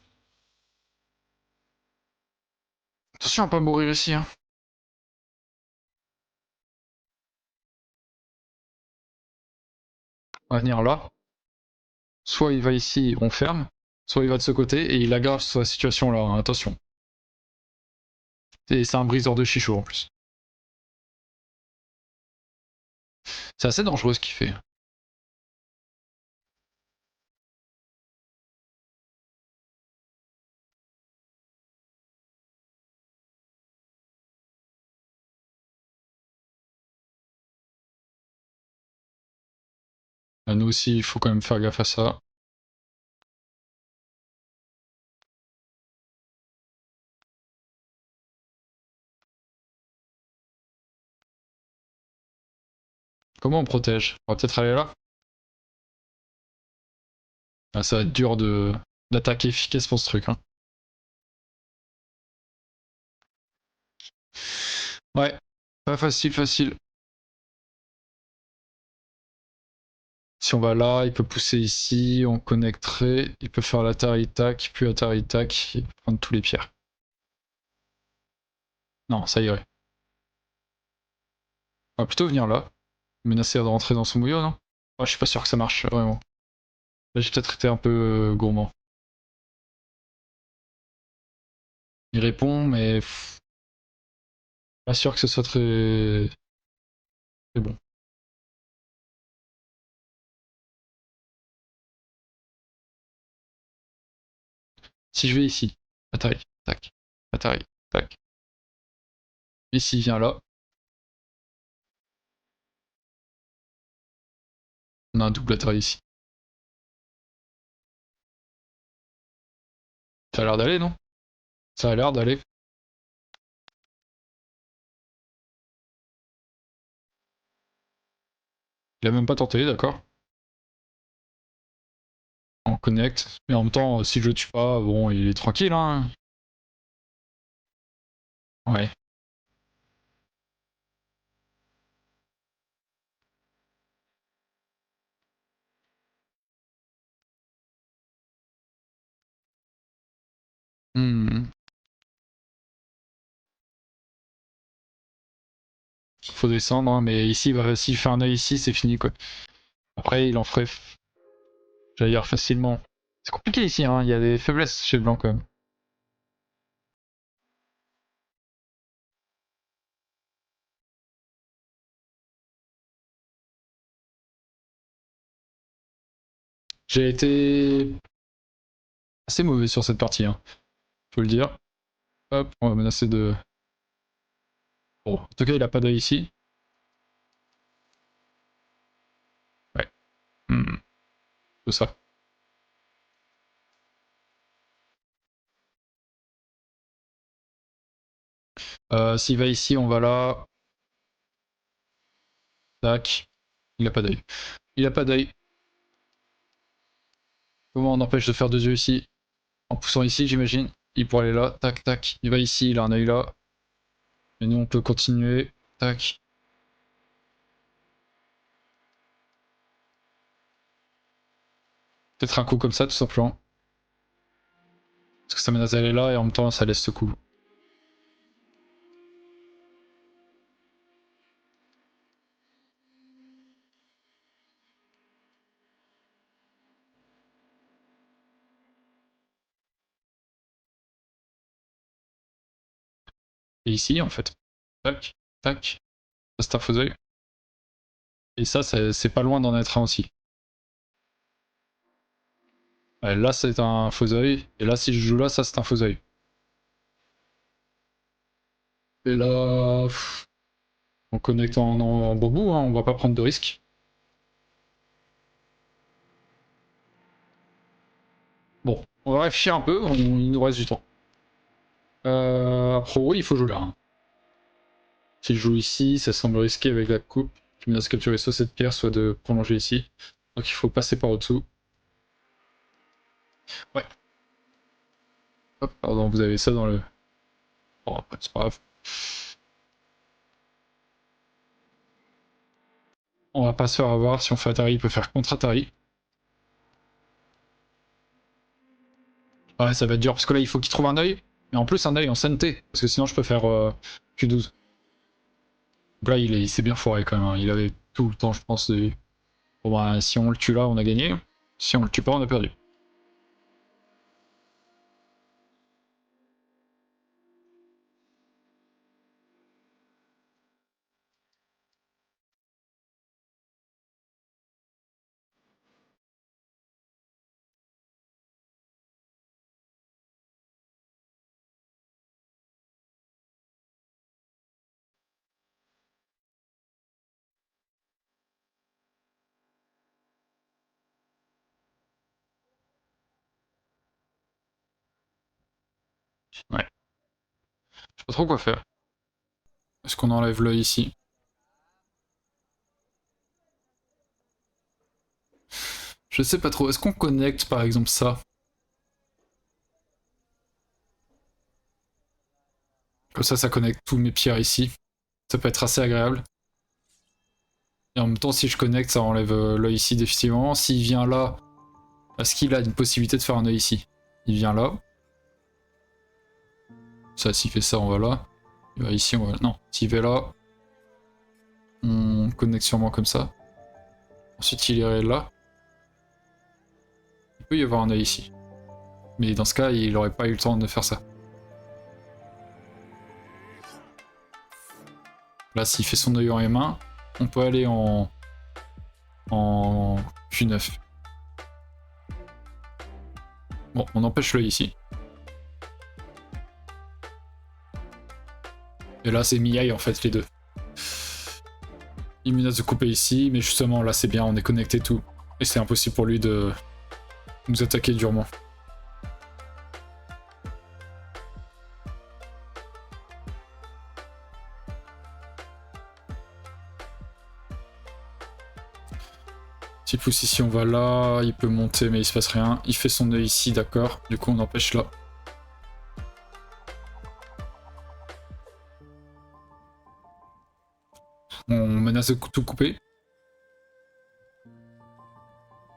Attention à pas mourir ici, hein. On va venir là. Soit il va ici, on ferme. Soit il va de ce côté et il aggrave sa situation là, hein. Attention. C'est un briseur de chichot en plus. C'est assez dangereux ce qu'il fait. Nous aussi, il faut quand même faire gaffe à ça. Comment on protège? On va peut-être aller là? Ah, ça va être dur d'attaquer efficace pour ce truc. Hein. Ouais, pas facile, facile. Si on va là, il peut pousser ici, on connecterait, il peut faire l'Atari tac, puis Atari tac, et prendre tous les pierres. Non, ça irait. On va plutôt venir là, menacer de rentrer dans son mouillot, non? Ouais, je suis pas sûr que ça marche, vraiment. Là, j'ai peut-être été un peu gourmand. Il répond, mais pas sûr que ce soit très bon. Si je vais ici, Atari, tac, Atari, tac. Ici, viens là. On a un double Atari ici. Ça a l'air d'aller, non? Ça a l'air d'aller. Il a même pas tenté, d'accord. On connecte. Mais en même temps, si je le tue pas, bon, il est tranquille, hein. Ouais. Hmm. Faut descendre, hein, mais ici, bah, s'il fait un œil ici, c'est fini quoi. Après, il en ferait, j'allais dire facilement. C'est compliqué ici, hein. Il y a des faiblesses chez le blanc quand même. J'ai été assez mauvais sur cette partie, hein. Faut le dire. Hop, on va menacer de. Bon, en tout cas, il a pas d'œil ici. Ouais. Hmm. C'est ça. S'il va ici, on va là. Tac. Il a pas d'œil. Il a pas d'œil. Comment on empêche de faire deux yeux ici? En poussant ici, j'imagine. Il pourrait aller là. Tac, tac. Il va ici, il a un œil là. Et nous, on peut continuer. Tac. Peut-être un coup comme ça, tout simplement. Parce que ça menace d'aller là et en même temps, ça laisse ce coup. Et ici, en fait. Tac, tac. Ça, c'est un faux œil. Et ça, c'est pas loin d'en être un aussi. Ouais, là, c'est un faux œil. Et là, si je joue là, ça, c'est un faux œil. Et là, on connecte en bon bout, hein, on va pas prendre de risques. Bon, on va réfléchir un peu, il nous reste du temps. Après, oui, il faut jouer là. Hein. Si je joue ici, ça semble risqué avec la coupe. Je menace de capturer soit cette pierre, soit de prolonger ici. Donc il faut passer par au-dessous. Ouais. Hop, pardon, vous avez ça dans le... Bon, après, c'est pas grave. On va pas se faire avoir. Si on fait Atari, il peut faire contre-Atari. Ouais, ça va être dur, parce que là, il faut qu'il trouve un œil. Mais en plus, un œil en CNT. Parce que sinon, je peux faire Q12. Donc là, il s'est bien foiré quand même. Hein. Il avait tout le temps, je pense. Bon, bah, si on le tue là, on a gagné. Si on le tue pas, on a perdu. Ouais. Je sais pas trop quoi faire. Est-ce qu'on enlève l'œil ici? Je sais pas trop. Est-ce qu'on connecte par exemple ça? Comme ça connecte tous mes pierres ici. Ça peut être assez agréable. Et en même temps, si je connecte, ça enlève l'œil ici définitivement. S'il vient là, est-ce qu'il a une possibilité de faire un œil ici? Il vient là. Ça, s'il fait ça, on va là. Il va ici, on va... Non, s'il va là, on connecte sûrement comme ça. Ensuite, il irait là. Il peut y avoir un œil ici. Mais dans ce cas, il aurait pas eu le temps de faire ça. Là, s'il fait son œil en M1, on peut aller en Q9. Bon, on empêche l'œil ici. Et là, c'est Miyai en fait, les deux. Il menace de couper ici, mais justement, là, c'est bien, on est connecté tout. Et c'est impossible pour lui de nous attaquer durement. S'il pousse ici, on va là. Il peut monter, mais il se passe rien. Il fait son œil ici, d'accord. Du coup, on empêche là. menace de tout couper.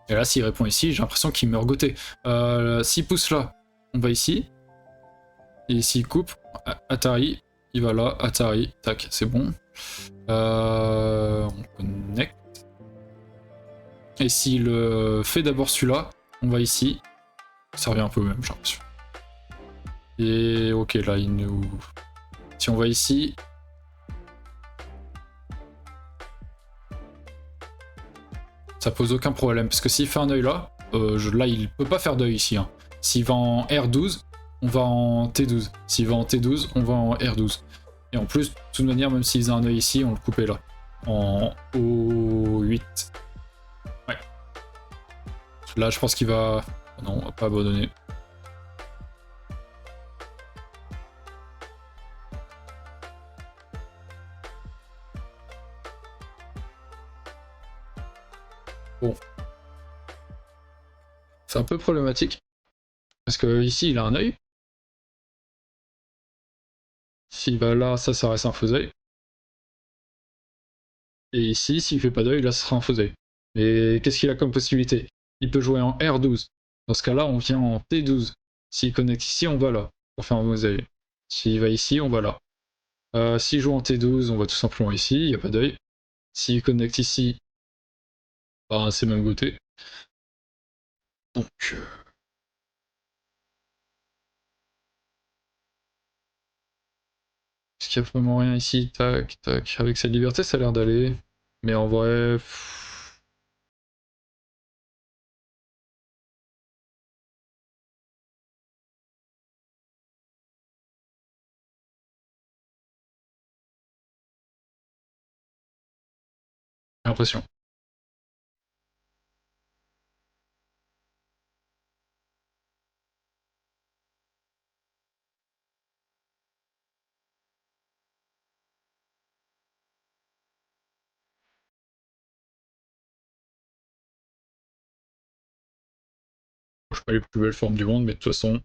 Et là, s'il répond ici, j'ai l'impression qu'il meurt goûté. S'il pousse là, on va ici. Et s'il coupe, Atari, il va là, Atari, tac, c'est bon. On connecte. Et s'il fait d'abord celui-là, on va ici. Ça revient un peu au même, j'ai l'impression. Et ok, là, il nous... Si on va ici... Ça pose aucun problème, parce que s'il fait un œil là, là, il peut pas faire d'œil ici. Hein. S'il va en R12, on va en T12. S'il va en T12, on va en R12. Et en plus, de toute manière, même s'il a un œil ici, on le coupait là. En O8. Ouais. Là, je pense qu'il va... Non, on va pas abandonner. Bon. C'est un peu problématique. Parce que ici, il a un œil. S'il va là, ça reste un faiseuil. Et ici, s'il fait pas d'œil, là, ce sera un faiseuil. Et qu'est-ce qu'il a comme possibilité? Il peut jouer en R12. Dans ce cas-là, on vient en T12. S'il connecte ici, on va là, pour faire un faiseuil. S'il va ici, on va là. S'il joue en T12, on va tout simplement ici, il n'y a pas d'œil. S'il connecte ici, bah, c'est même goûté. Donc... Est-ce qu'il y a vraiment rien ici? Tac, tac. Avec cette liberté, ça a l'air d'aller. Mais en vrai... J'ai l'impression. Je suis pas les plus belles formes du monde, mais de toute façon,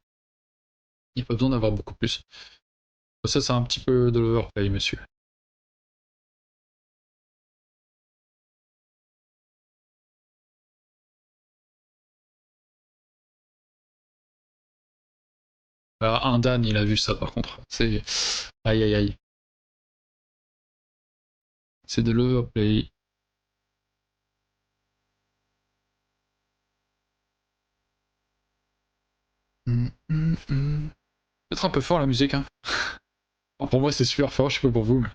il n'y a pas besoin d'avoir beaucoup plus. Ça, c'est un petit peu de l'overplay, monsieur. Un Dan, il a vu ça par contre. C'est... Aïe aïe aïe. C'est de l'overplay. Peut-être un peu fort la musique, hein. Bon, pour moi, c'est super fort, je sais pas pour vous. Mais...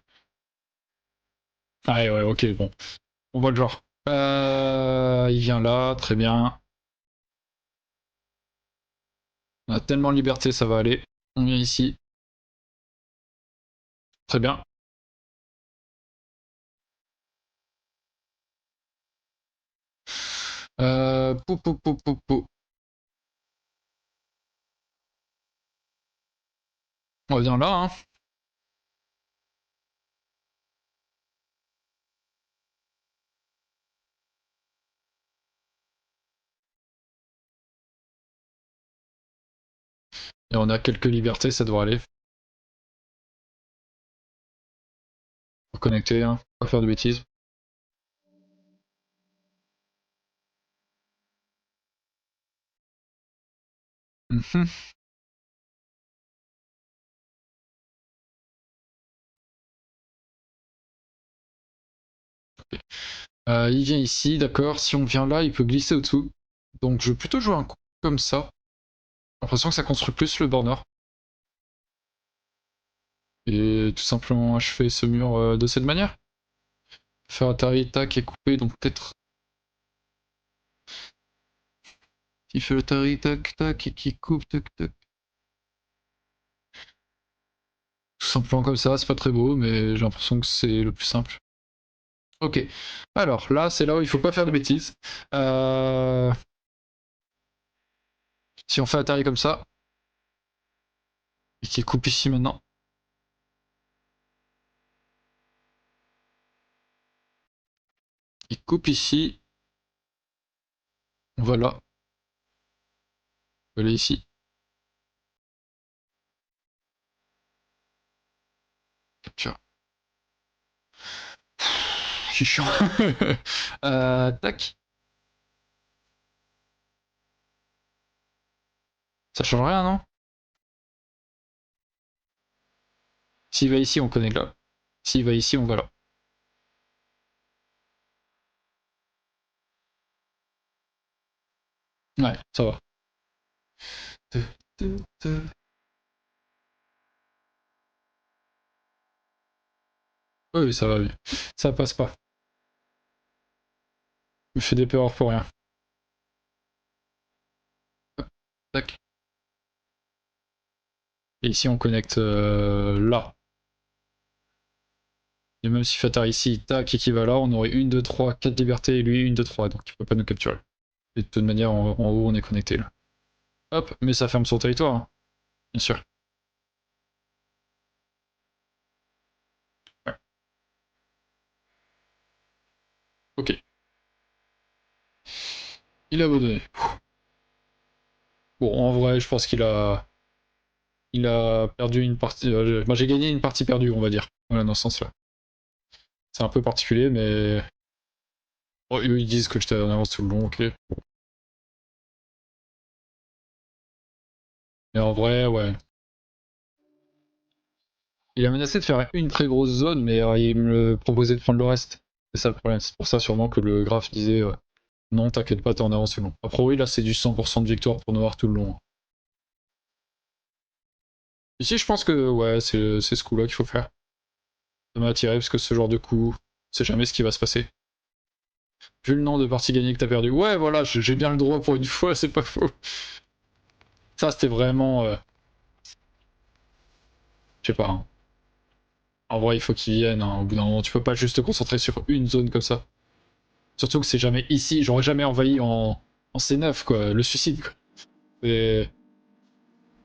Ah ouais, ok, bon. On voit le genre. Il vient là, très bien. On a tellement de liberté, ça va aller. On vient ici. Très bien. Pou. On vient là, hein. Et on a quelques libertés, ça devrait aller. Faut connecter, hein. Pas faire de bêtises. Mhm. Il vient ici, d'accord. Si on vient là, il peut glisser au-dessous. Donc je vais plutôt jouer un coup comme ça. J'ai l'impression que ça construit plus le border. Et tout simplement achever ce mur de cette manière. Faire Atari, tac, et couper, donc peut-être... Il fait le Atari, tac, tac, et qui coupe, tac, tac. Tout simplement comme ça, c'est pas très beau, mais j'ai l'impression que c'est le plus simple. Ok, alors là, c'est là où il faut pas faire de bêtises. Si on fait Atari comme ça, et qu'il coupe ici maintenant, il coupe ici, voilà, on va aller ici. Capture. suis chiant. Tac. Ça change rien, non? S'il va ici, on connecte là. S'il va ici, on va là. Ouais, ça va. Oui, ça va bien. Ça passe pas. Je fais des peurs pour rien. Tac. Et ici, on connecte là. Et même si Fatar ici, tac, et qui va là, on aurait 1, 2, 3, 4 libertés, et lui 1, 2, 3, donc il peut pas nous capturer. Et de toute manière, en haut, on est connecté là. Hop, mais ça ferme son territoire, hein, bien sûr. Ouais. Ok. Il a abandonné. Bon, en vrai, je pense qu'il a... Il a perdu une partie... Moi, j'ai gagné une partie perdue, on va dire. Voilà, dans ce sens-là. C'est un peu particulier, mais... Oh, eux, ils disent que j'étais en avance tout le long, ok. Bon. Mais en vrai, ouais. Il a menacé de faire une très grosse zone, mais il me proposait de prendre le reste. C'est ça le problème. C'est pour ça sûrement que le graphe disait non, t'inquiète pas, t'es en avance tout le long. Après, oui, là, c'est du 100% de victoire pour Noir tout le long. Ici, je pense que ouais, c'est ce coup-là qu'il faut faire. Ça m'a attiré parce que ce genre de coup, c'est jamais ce qui va se passer. Vu le nombre de parties gagnées que t'as perdu. Ouais, voilà, j'ai bien le droit pour une fois, c'est pas faux. Ça, c'était vraiment. Je sais pas. Hein. En vrai, il faut qu'ils viennent. Hein. Au bout d'un moment, tu peux pas juste te concentrer sur une zone comme ça. Surtout que c'est jamais ici. J'aurais jamais envahi en C9, quoi. Le suicide, quoi. Et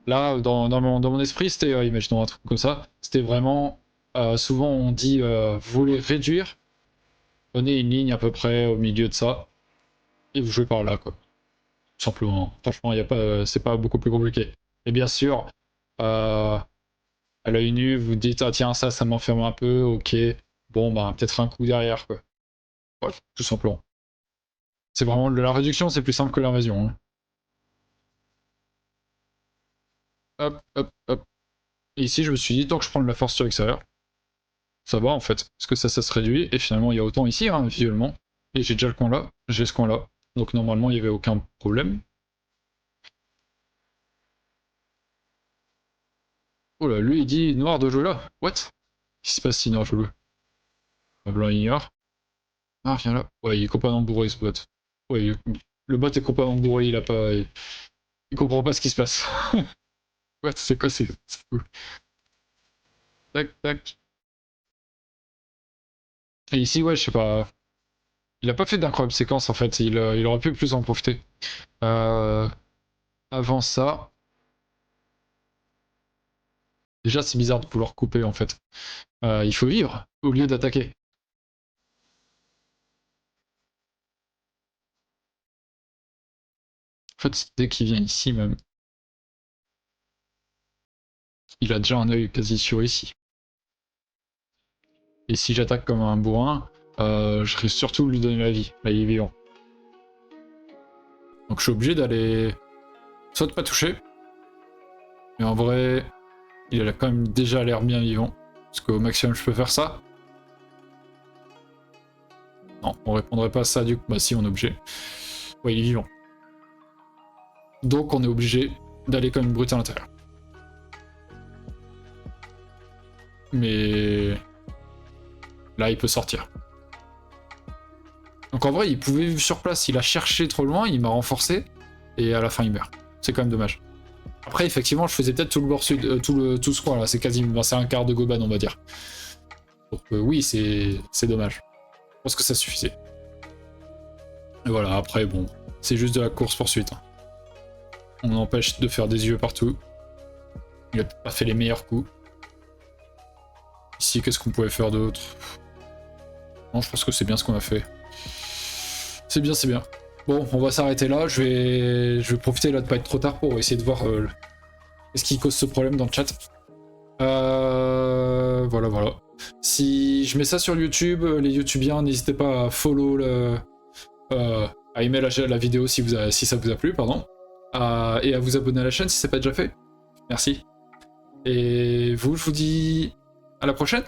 là, dans mon esprit, c'était, imaginons un truc comme ça, c'était vraiment. Souvent, on dit vous voulez réduire, prenez une ligne à peu près au milieu de ça, et vous jouez par là, quoi. Tout simplement. Franchement, y a pas, c'est pas beaucoup plus compliqué. Et bien sûr, euh, à l'œil nu, vous dites ah tiens, ça m'enferme un peu, ok. Bon, bah, peut-être un coup derrière, quoi. Voilà, tout simplement. C'est vraiment la réduction, c'est plus simple que l'invasion. Hein. Hop, hop, hop. Et ici, je me suis dit, tant que je prends de la force sur l'extérieur, ça va en fait. Parce que ça se réduit, et finalement, il y a autant ici, hein, visuellement. Et j'ai déjà le coin là, j'ai ce coin là. Donc normalement, il n'y avait aucun problème. Oh là, lui, il dit noir de jouer là. What? Qu'est-ce qui se passe si noir joue là? Blanc ignore. Ah, viens là. Ouais, il est complètement bourré ce bot. Ouais, le bot est complètement bourré, il a pas. Il comprend pas ce qui se passe. What? C'est quoi? C'est fou. Tac, tac. Et ici, ouais, je sais pas. Il a pas fait d'incroyable séquence en fait, il aurait pu plus en profiter. Euh, Avant ça, déjà c'est bizarre de vouloir couper en fait. Il faut vivre au lieu d'attaquer. En fait, dès qu'il vient ici même, il a déjà un œil quasi sur ici. Et si j'attaque comme un bourrin, je risque surtout de lui donner la vie. Là, il est vivant. Donc je suis obligé d'aller soit de pas toucher, mais en vrai, il a quand même déjà l'air bien vivant. Parce qu'au maximum, je peux faire ça. Non, on répondrait pas à ça du coup. Bah si, on est obligé. Ouais, il est vivant. Donc on est obligé d'aller comme une brute à l'intérieur. Mais là, il peut sortir. Donc en vrai, il pouvait vivre sur place. Il a cherché trop loin, il m'a renforcé, et à la fin, il meurt. C'est quand même dommage. Après, effectivement, je faisais peut-être tout le bord sud, tout ce coin là. C'est quasiment, c'est un quart de Goban, on va dire. Donc oui, c'est dommage. Je pense que ça suffisait. Et voilà, après, bon, c'est juste de la course-poursuite. Hein. On empêche de faire des yeux partout. Il a pas fait les meilleurs coups. Ici, qu'est-ce qu'on pouvait faire d'autre? Non, je pense que c'est bien ce qu'on a fait. C'est bien, c'est bien. Bon, on va s'arrêter là. Je vais profiter là de pas être trop tard pour essayer de voir ce qui cause ce problème dans le chat. Voilà, voilà. Si je mets ça sur YouTube, les YouTubiens, n'hésitez pas à follow à aimer la vidéo si ça vous a plu, pardon. Et à vous abonner à la chaîne si c'est pas déjà fait. Merci. Et vous, je vous dis à la prochaine.